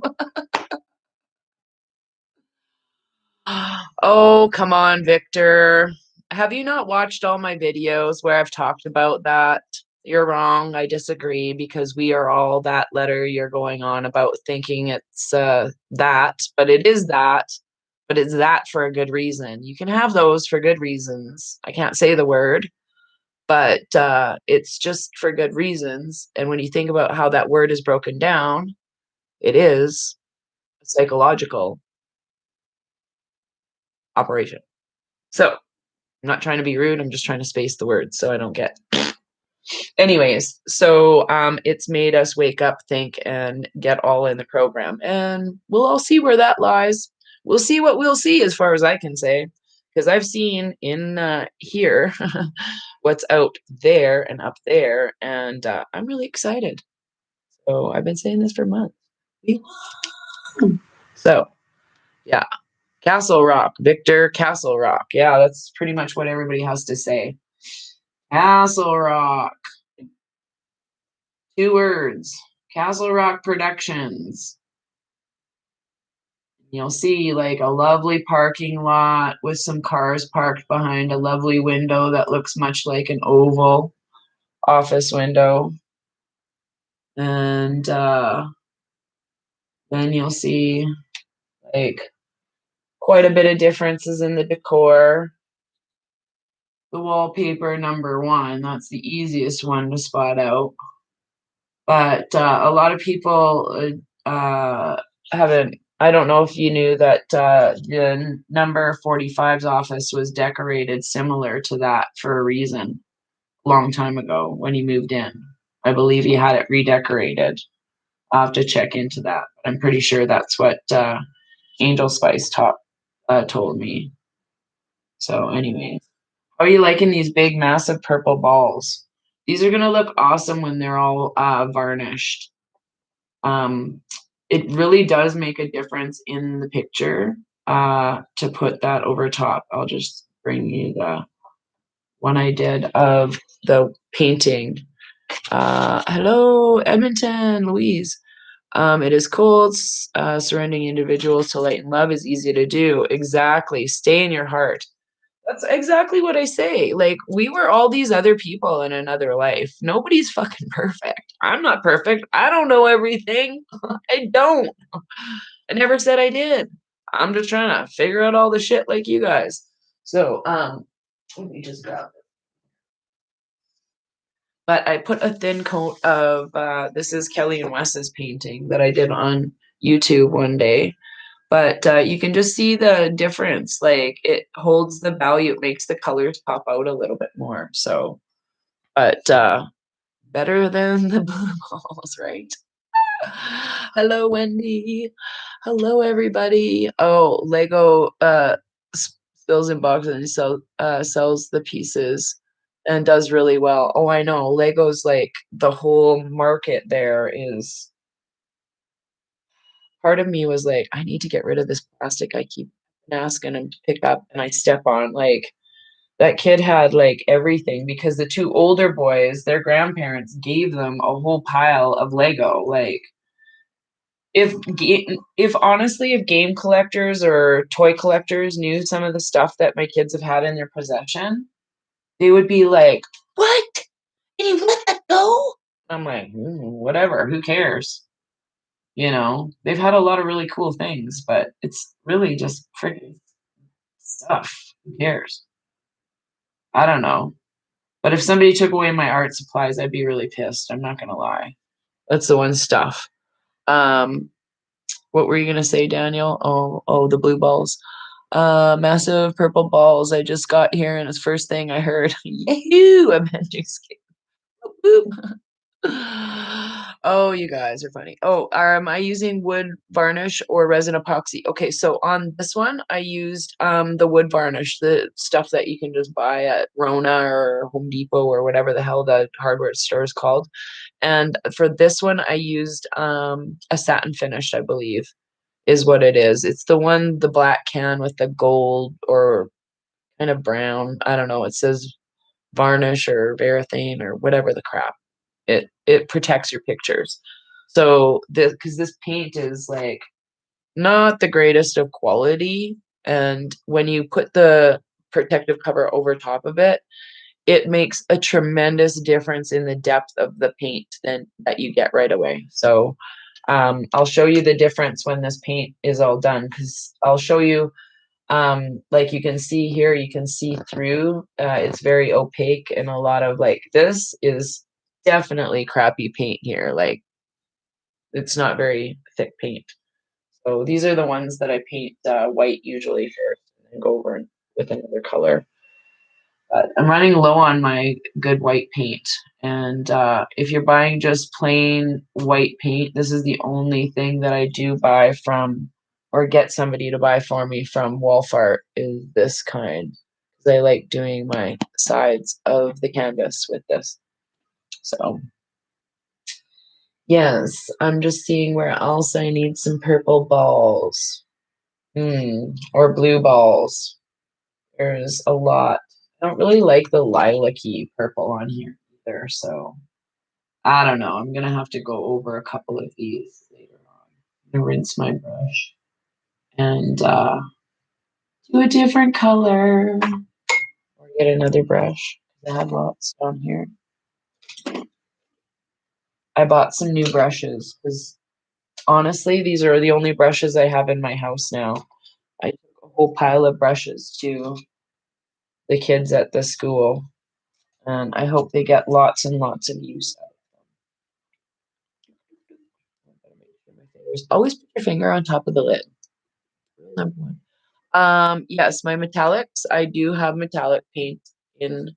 oh, come on, Victor. Have you not watched all my videos where I've talked about that? You're wrong. I disagree because we are all that letter you're going on about thinking it's that, but it is that, but it's that for a good reason. You can have those for good reasons. I can't say the word, but it's just for good reasons. And when you think about how that word is broken down, it is a psychological operation. So I'm not trying to be rude. I'm just trying to space the words so I don't get. Anyways, so it's made us wake up, think, and get all in the program, and we'll all see where that lies. We'll see what we'll see, as far as I can say, because I've seen in here what's out there and up there, and I'm really excited. So I've been saying this for months. So yeah. Castle Rock, Victor Castle Rock. Yeah, that's pretty much what everybody has to say. Castle Rock. 2 words. Castle Rock Productions. You'll see like a lovely parking lot with some cars parked behind a lovely window that looks much like an oval office window. And then you'll see like quite a bit of differences in the decor. The wallpaper number one, that's the easiest one to spot out. But a lot of people haven't. I don't know if you knew that the number 45's office was decorated similar to that for a reason a long time ago when he moved in. I believe he had it redecorated. I'll have to check into that. I'm pretty sure that's what Angel Spice told me. So, anyways, how are you liking these big, massive purple balls? These are gonna look awesome when they're all varnished. Um, it really does make a difference in the picture to put that over top. I'll just bring you the one I did of the painting. Hello, Edmonton, Louise. It is cold. Surrendering individuals to light and love is easy to do. Exactly. Stay in your heart. That's exactly what I say. Like, we were all these other people in another life. Nobody's fucking perfect. I'm not perfect. I don't know everything. I don't. I never said I did. I'm just trying to figure out all the shit like you guys. So, let me just grab it. But I put a thin coat of this is Kelly and Wes's painting that I did on YouTube one day. But you can just see the difference. Like, it holds the value, it makes the colors pop out a little bit more. So, but better than the blue balls, right? Hello, Wendy. Hello, everybody. Oh, Lego spills in boxes and sells the pieces and does really well. Oh, I know. Lego's like the whole market there is. Part of me was like, I need to get rid of this plastic I keep asking him to pick up and I step on. Like, that kid had like everything because the two older boys, their grandparents gave them a whole pile of Lego. Like, if honestly, if game collectors or toy collectors knew some of the stuff that my kids have had in their possession, they would be like, "What? And you let that go?" I'm like, whatever, who cares? You know, they've had a lot of really cool things, but it's really just freaking stuff. Who cares? I don't know. But if somebody took away my art supplies, I'd be really pissed. I'm not gonna lie. That's the one stuff. Um, what were you gonna say, Daniel? Oh, the blue balls. Massive purple balls. I just got here, and it's first thing I heard. Yahoo! I'm just kidding. Oh, you guys are funny. Oh, am I using wood varnish or resin epoxy? Okay, so on this one, I used the wood varnish, the stuff that you can just buy at Rona or Home Depot or whatever the hell the hardware store is called. And for this one, I used a satin finish, I believe, is what it is. It's the one, the black can with the gold or kind of brown. I don't know. It says varnish or varathane or whatever the crap. It protects your pictures. So this, because this paint is like not the greatest of quality, and when you put the protective cover over top of it, it makes a tremendous difference in the depth of the paint then that you get right away. So I'll show you the difference when this paint is all done, because I'll show you like you can see here, you can see through. It's very opaque, and a lot of like this is definitely crappy paint here. Like, it's not very thick paint. So these are the ones that I paint white usually first and then go over with another color. But I'm running low on my good white paint. And if you're buying just plain white paint, this is the only thing that I do buy from or get somebody to buy for me from Walmart is this kind. Because I like doing my sides of the canvas with this. So, yes, I'm just seeing where else I need some purple balls. Or blue balls. There's a lot. I don't really like the lilac-y purple on here either, so I don't know. I'm gonna have to go over a couple of these later on. I'm gonna rinse my brush and do a different color or get another brush. I had lots on here. I bought some new brushes because honestly, these are the only brushes I have in my house now. I took a whole pile of brushes to the kids at the school, and I hope they get lots and lots of use out of them. Always put your finger on top of the lid. Rule number one. Yes, my metallics. I do have metallic paint in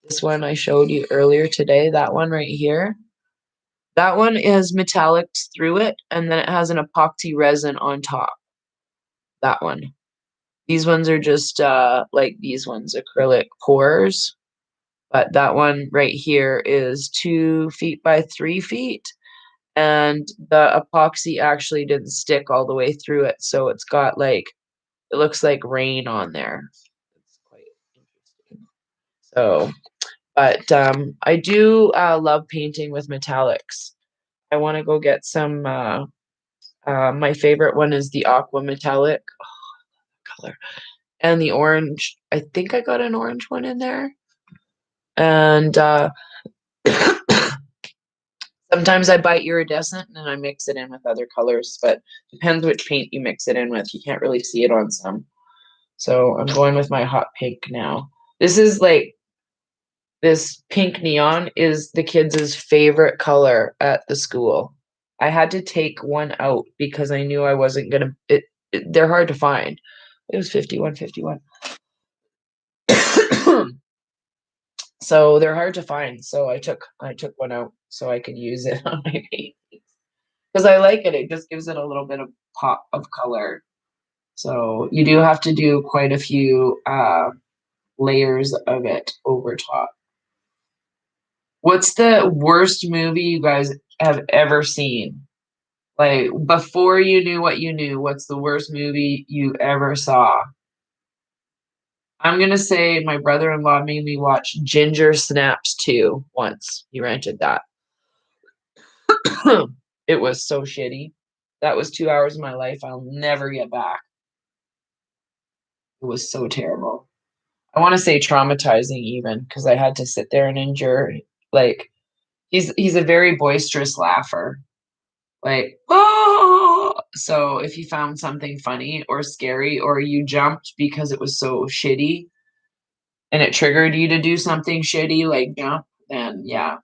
this one I showed you earlier today. That one right here. That one is metallics through it, and then it has an epoxy resin on top. That one. These ones are just like these ones, acrylic pours. But that one right here is 2 feet by 3 feet. And the epoxy actually didn't stick all the way through it. So it's got like, it looks like rain on there. It's quite interesting. So, but I do love painting with metallics. I want to go get some. My favorite one is the aqua metallic color and the orange. I think I got an orange one in there. And sometimes I buy iridescent and I mix it in with other colors, but depends which paint you mix it in with. You can't really see it on some. So I'm going with my hot pink now. This is like this pink neon is the kids' favorite color at the school. I had to take one out because I knew I wasn't gonna they're hard to find. It was 51.51. So they're hard to find. So I took one out so I could use it on my paintings. Because I like it. It just gives it a little bit of pop of color. So you do have to do quite a few layers of it over top. What's the worst movie you guys have ever seen? Like before you knew what you knew, what's the worst movie you ever saw? I'm gonna say my brother-in-law made me watch Ginger Snaps 2 once. He rented that. It was so shitty. That was 2 hours of my life I'll never get back. It was so terrible. I want to say traumatizing even because I had to sit there and endure like he's a very boisterous laugher. Like, oh, so if you found something funny or scary or you jumped because it was so shitty and it triggered you to do something shitty like jump, then yeah,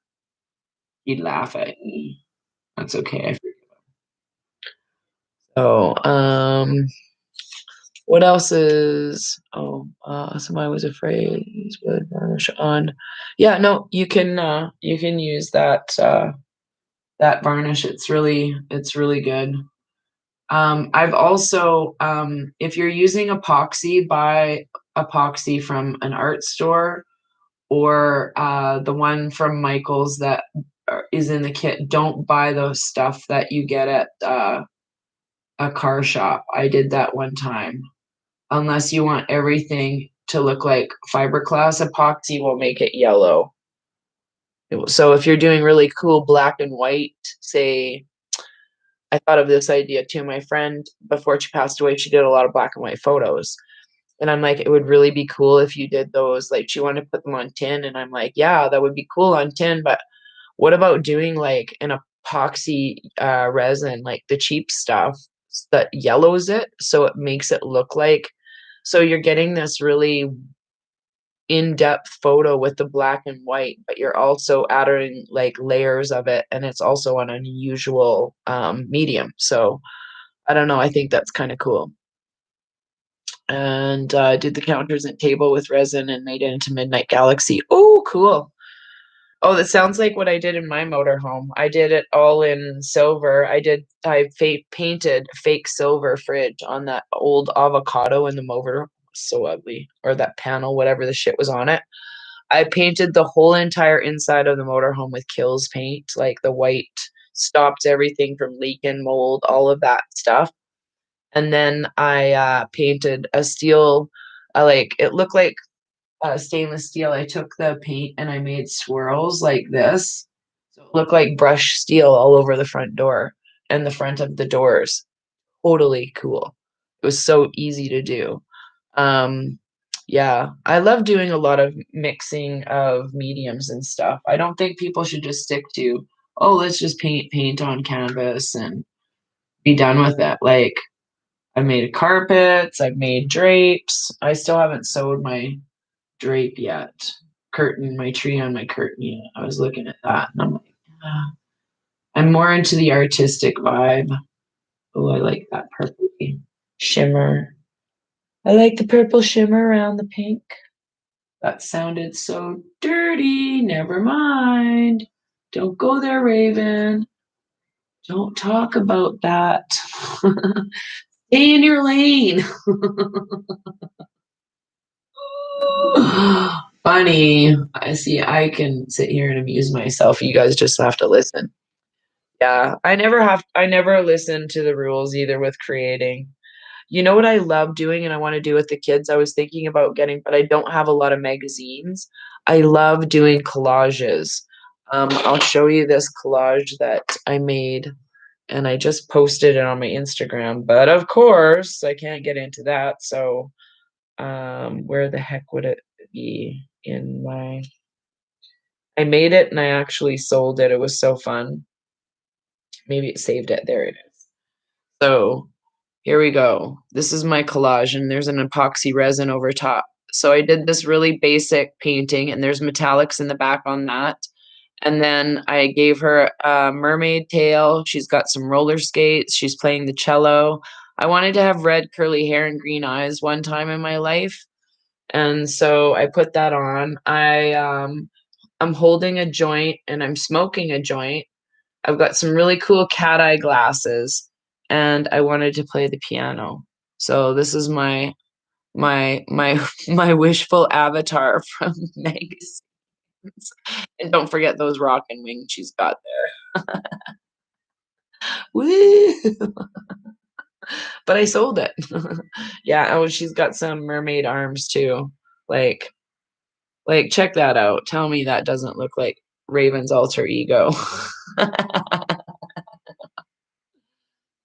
he'd laugh at me. That's okay. I forgive him. So, what else is somebody was afraid would varnish on. Yeah, no, you can use that varnish. It's really good. I've also, if you're using epoxy, buy epoxy from an art store or the one from Michael's that is in the kit. Don't buy the stuff that you get at a car shop. I did that one time. Unless you want everything to look like fiberglass, epoxy will make it yellow. So if you're doing really cool black and white, say, I thought of this idea too. My friend, before she passed away, she did a lot of black and white photos. And I'm like, it would really be cool if you did those. Like, she wanted to put them on tin. And I'm like, yeah, that would be cool on tin. But what about doing like an epoxy resin, like the cheap stuff that yellows it so it makes it look like, so you're getting this really in-depth photo with the black and white, but you're also adding like layers of it, and it's also an unusual medium. So I don't know. I think that's kind of cool. And did the counters and table with resin and made it into Midnight Galaxy. Oh, cool. Oh, that sounds like what I did in my motorhome. I did it all in silver. I painted fake silver fridge on that old avocado in the motor. So ugly. Or that panel, whatever the shit was on it. I painted the whole entire inside of the motorhome with Kills paint. Like the white stopped everything from leaking, mold, all of that stuff. And then I painted a steel, like it looked like stainless steel. I took the paint and I made swirls like this. So it looked like brushed steel all over the front door and the front of the doors. Totally cool. It was so easy to do. Um, yeah, I love doing a lot of mixing of mediums and stuff. I don't think people should just stick to, oh, let's just paint on canvas and be done with it. Like I've made carpets, I've made drapes. I still haven't sewed my drape yet. Curtain, my tree on my curtain yet. I was looking at that and I'm like, ah. I'm more into the artistic vibe. Oh, I like that purple shimmer. I like the purple shimmer around the pink. That sounded so dirty. Never mind. Don't go there, Raven. Don't talk about that. Stay in your lane. Funny. I see. I can sit here and amuse myself. You guys just have to listen. Yeah, I never listen to the rules either with creating. You know what I love doing and I want to do with the kids? I was thinking about getting, but I don't have a lot of magazines. I love doing collages. I'll show you this collage that I made and I just posted it on my Instagram. But of course, I can't get into that. So, where the heck would it be in my? I made it and I actually sold it. It was so fun. Maybe it saved it. There it is. So here we go. This is my collage, and there's an epoxy resin over top. So I did this really basic painting, and there's metallics in the back on that. And then I gave her a mermaid tail. She's got some roller skates. She's playing the cello. I wanted to have red curly hair and green eyes one time in my life. And so I put that on. I'm holding a joint and I'm smoking a joint. I've got some really cool cat eye glasses and I wanted to play the piano. So this is my my wishful avatar from magazines. And don't forget those rockin' wings she's got there. Woo! But I sold it. Yeah, oh, she's got some mermaid arms too. Like check that out. Tell me that doesn't look like Raven's alter ego.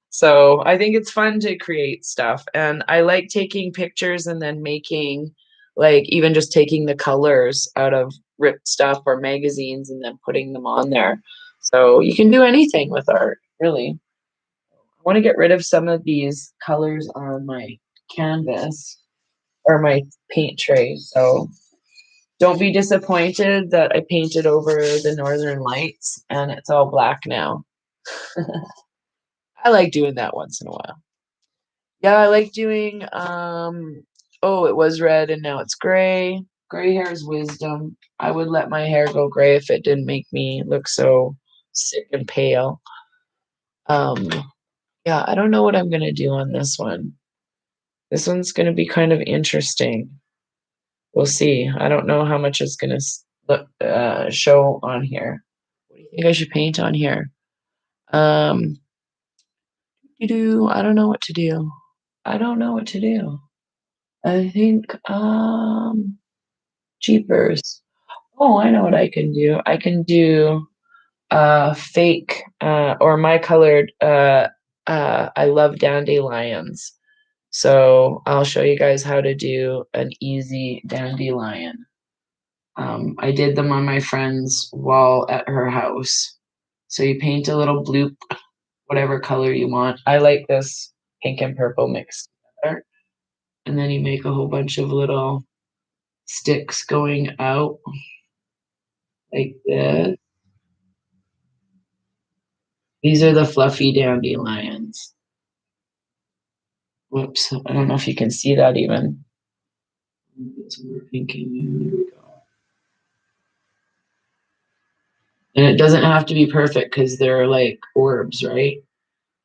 So I think it's fun to create stuff. And I like taking pictures and then making, like, even just taking the colors out of ripped stuff or magazines and then putting them on there. So you can do anything with art, really. I want to get rid of some of these colors on my canvas or my paint tray. So don't be disappointed that I painted over the northern lights and it's all black now. I like doing that once in a while. Yeah, I like doing oh, it was red and now it's gray. Gray hair is wisdom. I would let my hair go gray if it didn't make me look so sick and pale. Um yeah, I don't know what I'm gonna do on this one. This one's gonna be kind of interesting. We'll see. I don't know how much it's gonna look show on here. What do you think I should paint on here? Um, I don't know what to do. I don't know what to do. I think jeepers. Oh, I know what I can do. I can do fake or my colored I love dandelions. So I'll show you guys how to do an easy dandelion. I did them on my friend's wall at her house. So you paint a little bloop, whatever color you want. I like this pink and purple mixed together. And then you make a whole bunch of little sticks going out like this. These are the fluffy dandelions. Whoops, I don't know if you can see that even. It's more pink in here. There we go. And it doesn't have to be perfect because they're like orbs, right?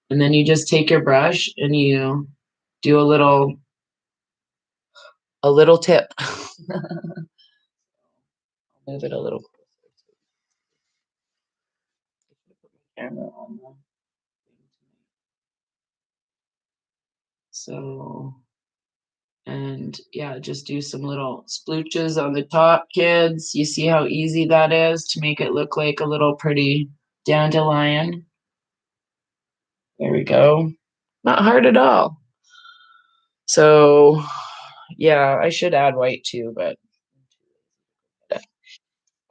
And then you just take your brush and you do a little tip. Move it a little closer. Put my camera on So, and yeah, just do some little splooches on the top, kids. You see how easy that is to make it look like a little pretty dandelion. There we go. Not hard at all. So, yeah, I should add white too, but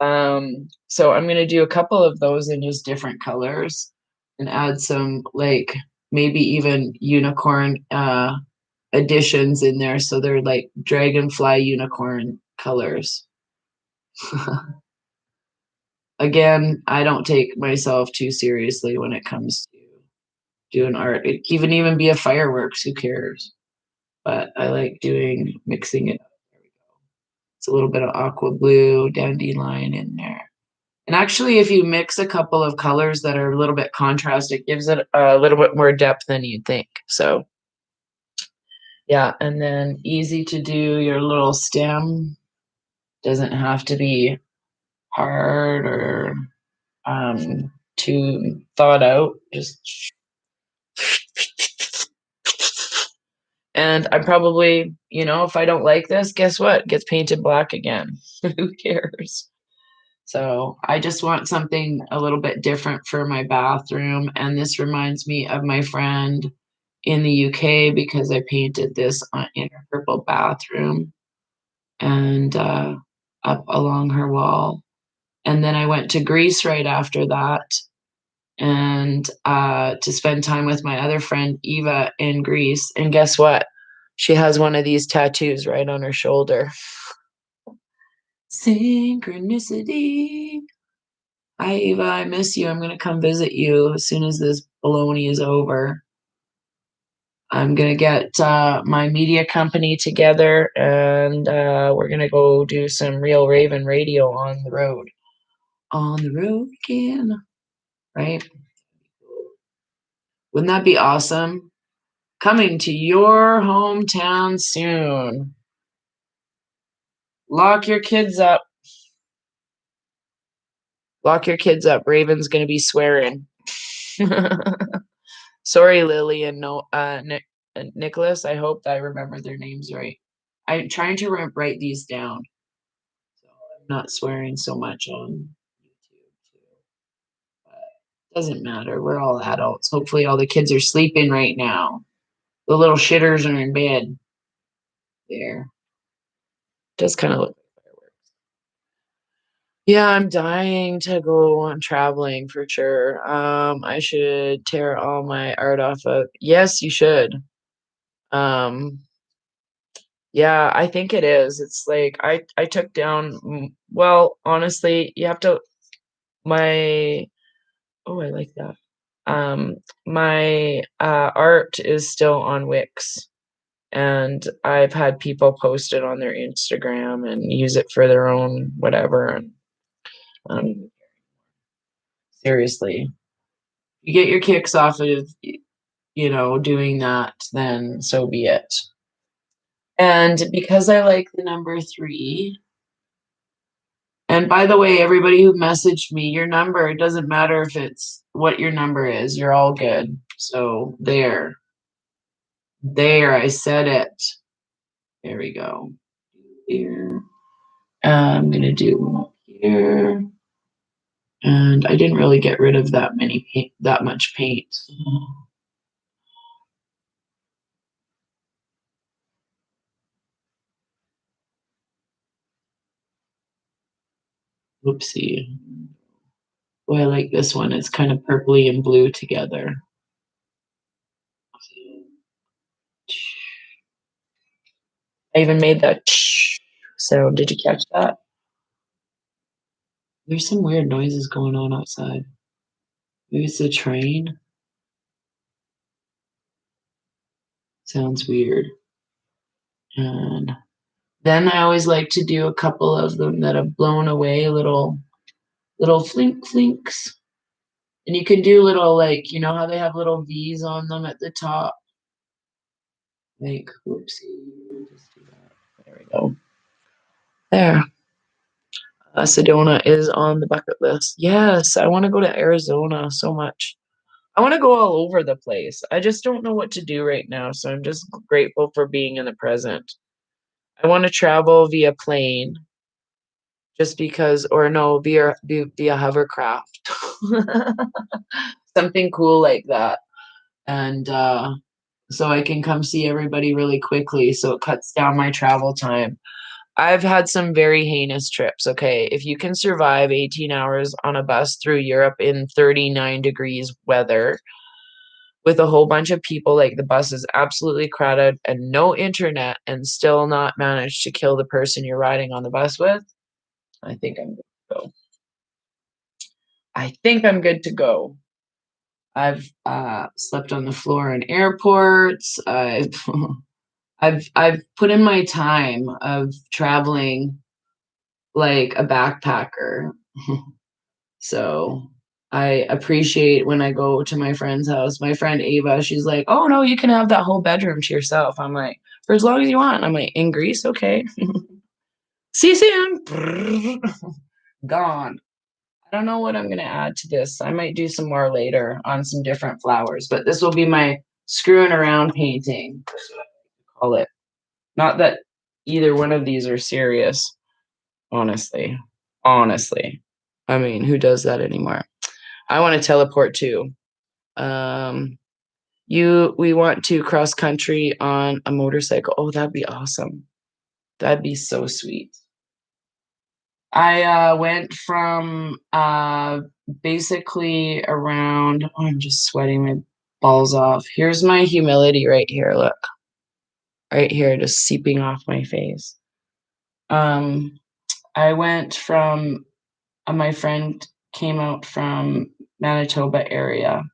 so I'm gonna do a couple of those in just different colors and add some like maybe even unicorn additions in there so they're like dragonfly unicorn colors. Again, I don't take myself too seriously when it comes to doing art. It can even be a fireworks, who cares? But I like doing mixing it up. There we go. It's a little bit of aqua blue, dandelion in there. And actually, if you mix a couple of colors that are a little bit contrast, it gives it a little bit more depth than you'd think. So yeah, and then easy to do your little stem. Doesn't have to be hard or too thought out. Just and I probably, if I don't like this, guess what? It gets painted black again. Who cares? So I just want something a little bit different for my bathroom. And this reminds me of my friend in the UK because I painted this in her purple bathroom and up along her wall. And then I went to Greece right after that and to spend time with my other friend Eva in Greece. And guess what? She has one of these tattoos right on her shoulder. Synchronicity. Hi, Eva. I miss you. I'm going to come visit you as soon as this baloney is over. I'm going to get my media company together and we're going to go do some real Raven radio on the road. On the road again, right? Wouldn't that be awesome? Coming to your hometown soon. Lock your kids up. Lock your kids up. Raven's going to be swearing. Sorry, Lily and Nicholas. I hope I remember their names right. I'm trying to write these down, so I'm not swearing so much on YouTube too. But doesn't matter. We're all adults. Hopefully, all the kids are sleeping right now. The little shitters are in bed. There. Does kind of look like fireworks. Yeah, I'm dying to go on traveling for sure. I should tear all my art off of. Yes, you should. Um, Yeah, I think it is. It's like I took down well, honestly, you have to my oh, I like that. My art is still on Wix and I've had people post it on their Instagram and use it for their own whatever and um seriously, you get your kicks off of doing that, then so be it. And because I like the number 3. And by the way, everybody who messaged me, your number, it doesn't matter if it's what your number is, you're all good. So there, I said it. There we go. Here. I'm gonna do here. And I didn't really get rid of that much paint. Whoopsie. Oh, I like this one. It's kind of purpley and blue together. I even made that sound. Did you catch that? There's some weird noises going on outside. Maybe it's a train. Sounds weird. And then I always like to do a couple of them that have blown away, little flink flinks. And you can do little like, you know how they have little V's on them at the top? Like, whoopsie. Just do that. There we go. There. Sedona is on the bucket list. Yes, I want to go to Arizona so much. I want to go all over the place. I just don't know what to do right now, so I'm just grateful for being in the present. I want to travel via plane just because, or no, via hovercraft. Something cool like that. And so I can come see everybody really quickly, so it cuts down my travel time. I've had some very heinous trips. Okay, if you can survive 18 hours on a bus through Europe in 39 degrees weather with a whole bunch of people, like the bus is absolutely crowded and no internet, and still not manage to kill the person you're riding on the bus with, I think I'm good to go. I think I'm good to go. I've slept on the floor in airports. I've put in my time of traveling like a backpacker. So I appreciate when I go to my friend's house. My friend Ava, she's like, "Oh no, you can have that whole bedroom to yourself." I'm like, "For as long as you want." And I'm like, "In Greece, okay." See you soon. Gone. I don't know what I'm gonna add to this. I might do some more later on some different flowers, but this will be my screwing around painting. That's what I call it. Not that either one of these are serious, honestly. Honestly. I mean, who does that anymore? I want to teleport too. Um, we want to cross country on a motorcycle. Oh, that'd be awesome. That'd be so sweet. I went from basically around, oh, I'm just sweating my balls off. Here's my humility right here. Look, right here, just seeping off my face. Um, I went from my friend came out from Manitoba area,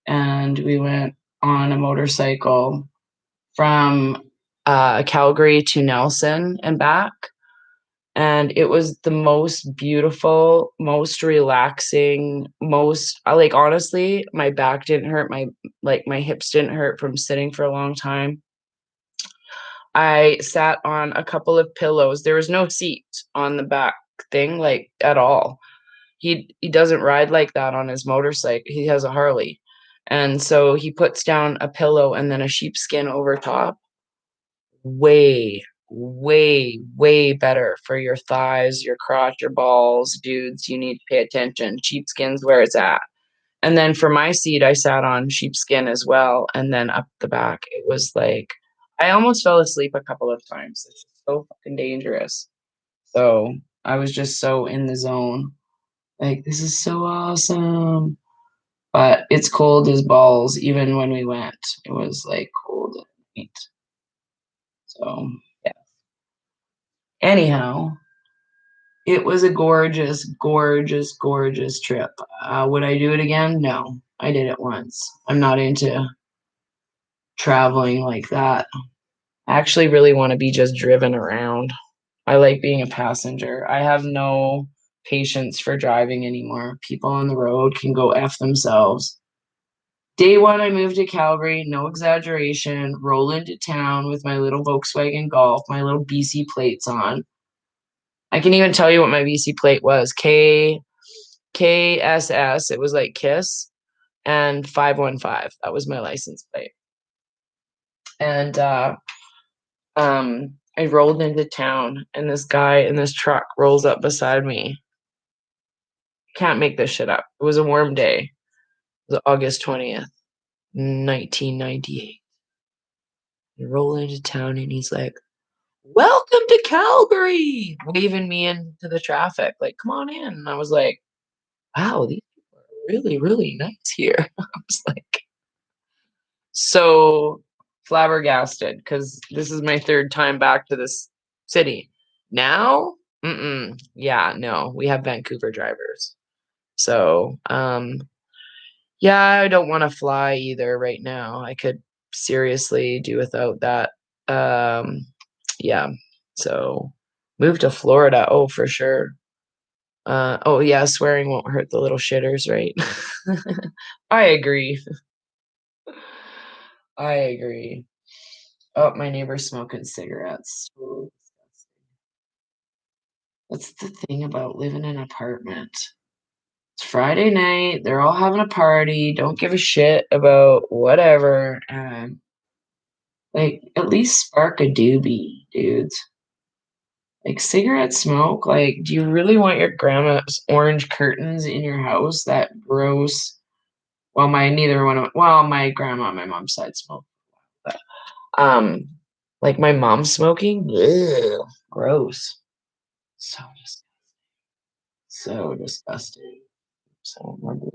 and we went on a motorcycle from Calgary to Nelson and back. And it was the most beautiful, most relaxing, most like honestly, my back didn't hurt, my hips didn't hurt from sitting for a long time. I sat on a couple of pillows. There was no seat on the back thing, like at all. He doesn't ride like that on his motorcycle. He has a Harley. And so he puts down a pillow and then a sheepskin over top. Way, way better for your thighs, your crotch, your balls, dudes. You need to pay attention. Sheepskin's where it's at. And then for my seat, I sat on sheepskin as well. And then up the back, it was like I almost fell asleep a couple of times. It's just so fucking dangerous. So I was just so in the zone. Like, this is so awesome. But it's cold as balls, even when we went. It was like cold at night. So yeah. Anyhow, it was a gorgeous, gorgeous, gorgeous trip. Would I do it again? No. I did it once. I'm not into traveling like that. I actually really want to be just driven around. I like being a passenger. I have no patience for driving anymore. People on the road can go F themselves. Day one, I moved to Calgary, no exaggeration, roll into town with my little Volkswagen Golf, my little BC plates on. I can even tell you what my BC plate was. KSS, it was like Kiss, and 515. That was my license plate. And I rolled into town, and this guy in this truck rolls up beside me. Can't make this shit up. It was a warm day. It was August 20th, 1998. I roll into town, and he's like, "Welcome to Calgary," waving me into the traffic, like, "Come on in." And I was like, "Wow, these people are really, really nice here." I was like, so flabbergasted because this is my third time back to this city. Now, yeah, no, we have Vancouver drivers. So, yeah, I don't want to fly either right now. I could seriously do without that. Um, yeah, so move to Florida. Oh, for sure. Oh yeah, swearing won't hurt the little shitters, right? I agree. I agree. Oh, my neighbor's smoking cigarettes. Ooh, disgusting. That's the thing about living in an apartment. It's Friday night. They're all having a party. Don't give a shit about whatever. And like, at least spark a doobie, dudes. Like cigarette smoke. Like, do you really want your grandma's orange curtains in your house? That gross. Well, my grandma on my mom's side smoked, but um, like my mom smoking, ugh, gross. So so disgusting. So more blue.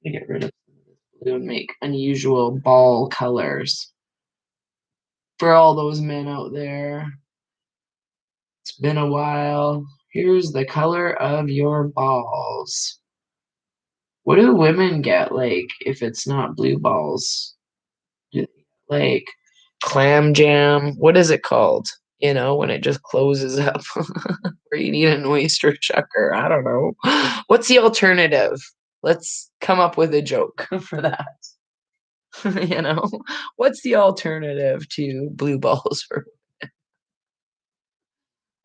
To get rid of this blue and make unusual ball colors for all those men out there. It's been a while. Here's the color of your balls. What do women get like if it's not blue balls? Like clam jam. What is it called? You know, when it just closes up, or you need an oyster chucker. I don't know. What's the alternative? Let's come up with a joke for that. You know, what's the alternative to blue balls for?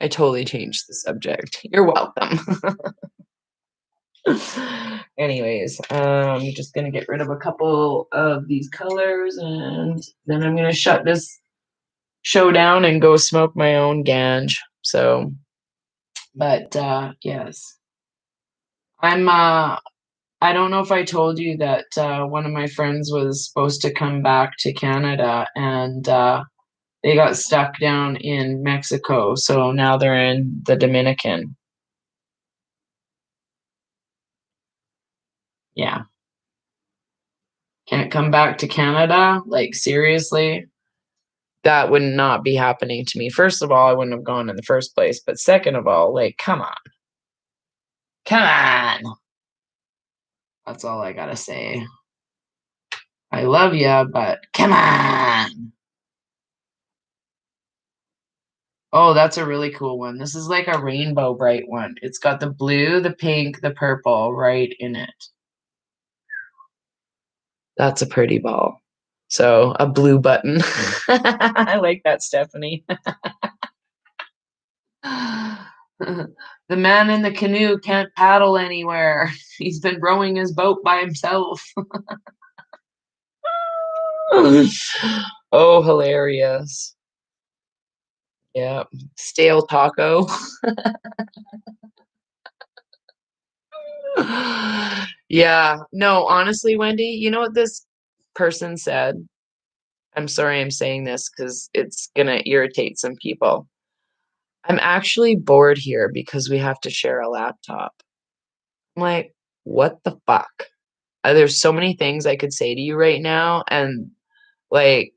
I totally changed the subject. You're welcome. Anyways, just gonna get rid of a couple of these colors, and then I'm gonna shut this show down and go smoke my own ganj. So, but yes, I'm. I don't know if I told you that one of my friends was supposed to come back to Canada, and they got stuck down in Mexico. So now they're in the Dominican. Yeah, can't come back to Canada. Like seriously, that would not be happening to me. First of all, I wouldn't have gone in the first place. But second of all, like, come on, come on. That's all I gotta say. I love ya, but come on. Oh, that's a really cool one. This is like a rainbow bright one. It's got the blue, the pink, the purple right in it. That's a pretty ball. So a blue button. I like that, Stephanie. The man in the canoe can't paddle anywhere. He's been rowing his boat by himself. Oh, hilarious. Yeah. Stale taco. Yeah. No, honestly, Wendy, you know what this person said? I'm sorry I'm saying this because it's gonna irritate some people. I'm actually bored here because we have to share a laptop. I'm like, what the fuck? There's so many things I could say to you right now, and like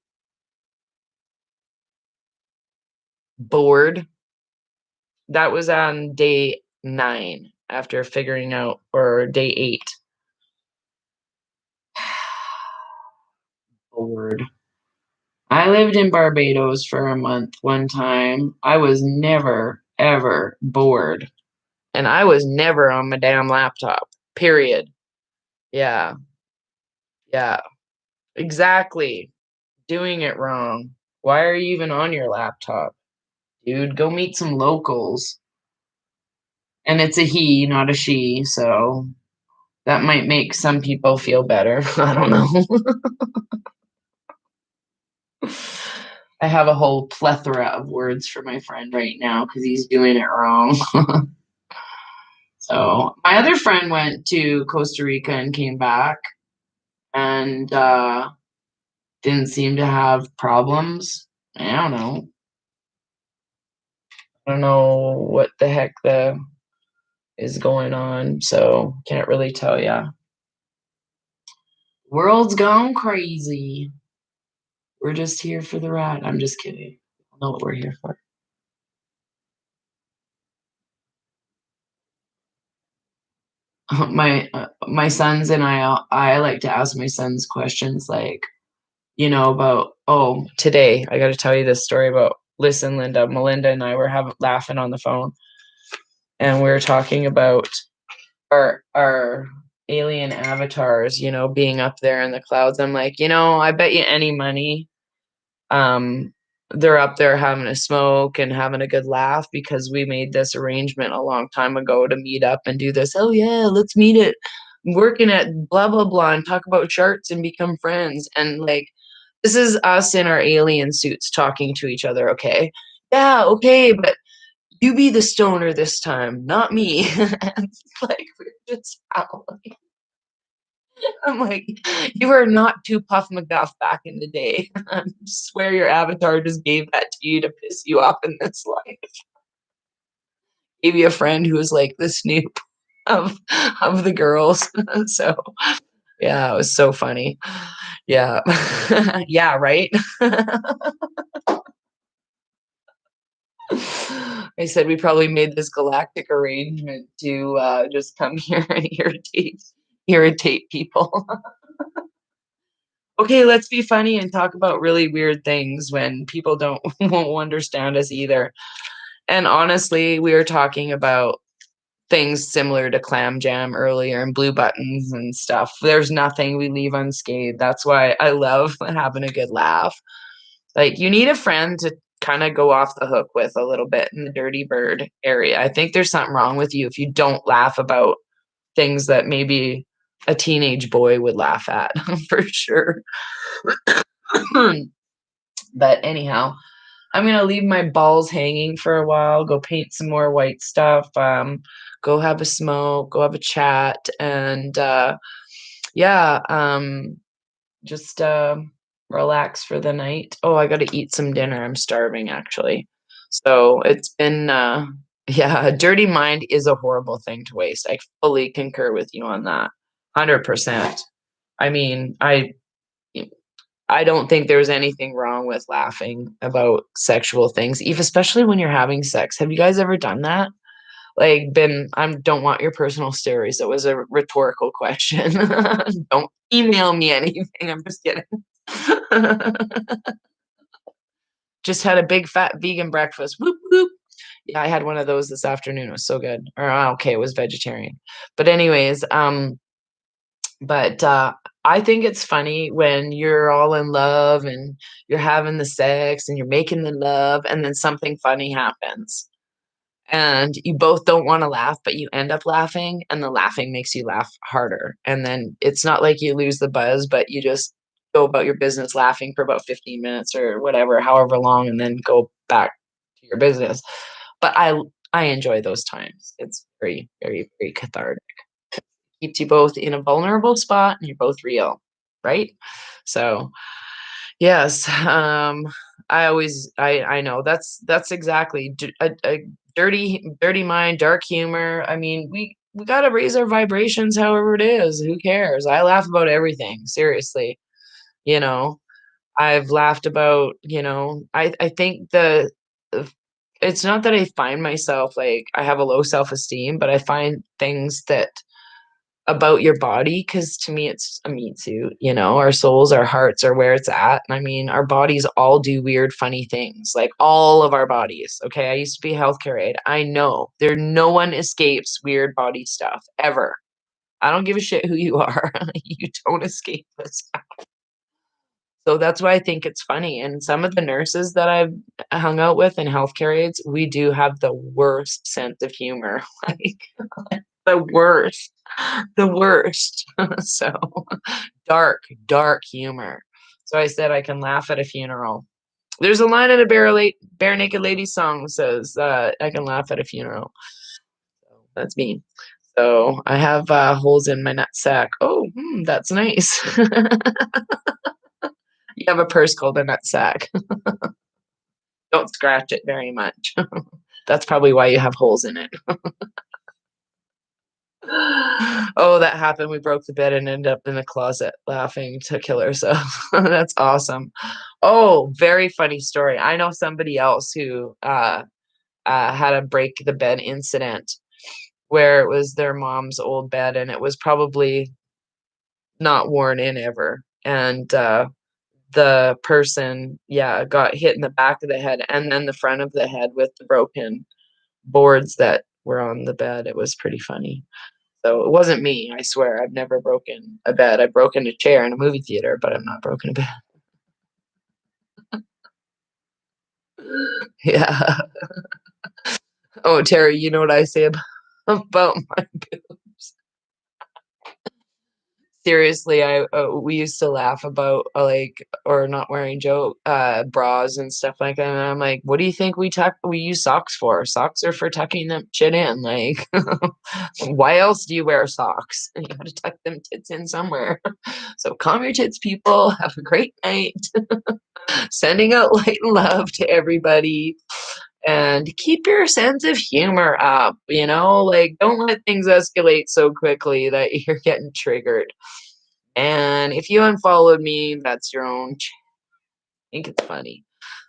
bored. That was on day 9 after figuring out, or day 8. Bored. I lived in Barbados for a month one time. I was never, ever bored. And I was never on my damn laptop. Period. Yeah. Yeah. Exactly. Doing it wrong. Why are you even on your laptop? Dude, go meet some locals. And it's a he, not a she, so that might make some people feel better. I don't know. I have a whole plethora of words for my friend right now because he's doing it wrong. So my other friend went to Costa Rica and came back and didn't seem to have problems. I don't know. I don't know what the heck the is going on, so can't really tell ya. World's gone crazy. We're just here for the ride. I'm just kidding. I know what we're here for. My sons and I like to ask my sons questions like, about, oh, today I got to tell you this story about, listen, Linda, Melinda and I were laughing on the phone, and we were talking about our alien avatars, being up there in the clouds. I'm like, I bet you any money, um they're up there having a smoke and having a good laugh because we made this arrangement a long time ago to meet up and do this. Oh yeah, let's meet at working at blah blah blah and talk about charts and become friends. And like this is us in our alien suits talking to each other, okay? Yeah, okay, but you be the stoner this time, not me. And it's like we're just howling. I'm like, you are not too Puff McGuff back in the day. I swear your avatar just gave that to you to piss you off in this life. Gave you a friend who was like the Snoop of of the girls. So yeah, it was so funny. Yeah. Yeah, right. I said we probably made this galactic arrangement to just come here and irritate people. Okay, let's be funny and talk about really weird things when people don't won't understand us either. And honestly, we were talking about things similar to clam jam earlier and blue buttons and stuff. There's nothing we leave unscathed. That's why I love having a good laugh. Like you need a friend to kind of go off the hook with a little bit in the dirty bird area. I think there's something wrong with you if you don't laugh about things that maybe a teenage boy would laugh at for sure. But anyhow, I'm gonna leave my balls hanging for a while, go paint some more white stuff, go have a smoke, go have a chat, and yeah, just relax for the night. Oh, I gotta eat some dinner. I'm starving actually. So it's been yeah, a dirty mind is a horrible thing to waste. I fully concur with you on that. 100%. I mean, I don't think there's anything wrong with laughing about sexual things, even especially when you're having sex. Have you guys ever done that? Like, been I don't want your personal stories. It was a rhetorical question. Don't email me anything. I'm just kidding. Just had a big fat vegan breakfast. Whoop whoop. Yeah, I had one of those this afternoon. It was so good. Or okay, it was vegetarian. But anyways, but I think it's funny when you're all in love and you're having the sex and you're making the love and then something funny happens. And you both don't want to laugh, but you end up laughing, and the laughing makes you laugh harder. And then it's not like you lose the buzz, but you just go about your business laughing for about 15 minutes or whatever, however long, and then go back to your business. But I enjoy those times. It's very, very, very cathartic. Keeps you both in a vulnerable spot and you're both real, right? So yes, I know that's exactly a dirty mind, dark humor. I mean, we gotta raise our vibrations however it is. Who cares? I laugh about everything, seriously. You know, I've laughed about, I think it's not that I find myself like I have a low self-esteem, but I find things that about your body because to me it's a meat suit, our souls, our hearts are where it's at. And I mean, our bodies all do weird funny things, like all of our bodies. Okay, I used to be a healthcare aide. I know there no one escapes weird body stuff ever. I don't give a shit who you are. You don't escape this. So that's why I think it's funny. And some of the nurses that I've hung out with and healthcare aides, we do have the worst sense of humor. Like the worst. The worst. So dark, dark humor. So I said I can laugh at a funeral. There's a line in a bare naked lady song that says I can laugh at a funeral. So that's me. So I have holes in my nut sack. Oh, that's nice. You have a purse called a nut sack. Don't scratch it very much. That's probably why you have holes in it. Oh, that happened. We broke the bed and ended up in the closet laughing to kill ourselves. That's awesome. Oh, very funny story. I know somebody else who had a break the bed incident where it was their mom's old bed and it was probably not worn in ever. And the person, yeah, got hit in the back of the head and then the front of the head with the broken boards that were on the bed. It was pretty funny. So it wasn't me, I swear. I've never broken a bed. I've broken a chair in a movie theater, but I've not broken a bed. Yeah. Oh, Terry, you know what I say about my boobs? Seriously, we used to laugh about, like or not wearing bras and stuff like that, and I'm like, "What do you think we use socks for? Socks are for tucking them shit in, like, why else do you wear socks? You gotta tuck them tits in somewhere." So calm your tits, people. Have a great night. Sending out light and love to everybody, and keep your sense of humor up, like, don't let things escalate so quickly that you're getting triggered. And if you unfollowed me, that's your own think it's funny.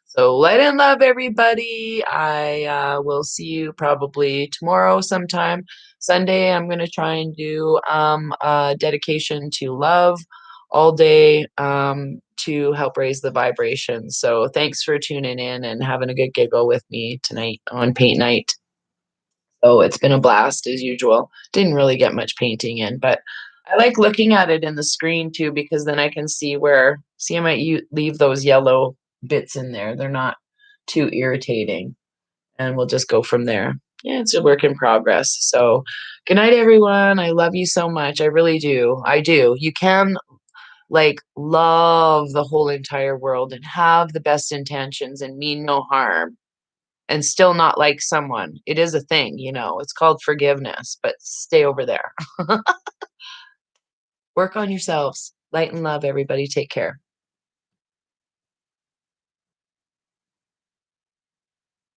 So light and love, everybody. I will see you probably tomorrow sometime. Sunday, I'm gonna try and do a dedication to love all day to help raise the vibration. So thanks for tuning in and having a good giggle with me tonight on paint night. So it's been a blast as usual. Didn't really get much painting in, but I like looking at it in the screen too because then I can see I might leave those yellow bits in there. They're not too irritating, and we'll just go from there. Yeah, it's a work in progress. So, good night, everyone. I love you so much. I really do. I do. You can like love the whole entire world and have the best intentions and mean no harm and still not like someone. It is a thing, it's called forgiveness, but stay over there. Work on yourselves. Light and love, everybody. Take care.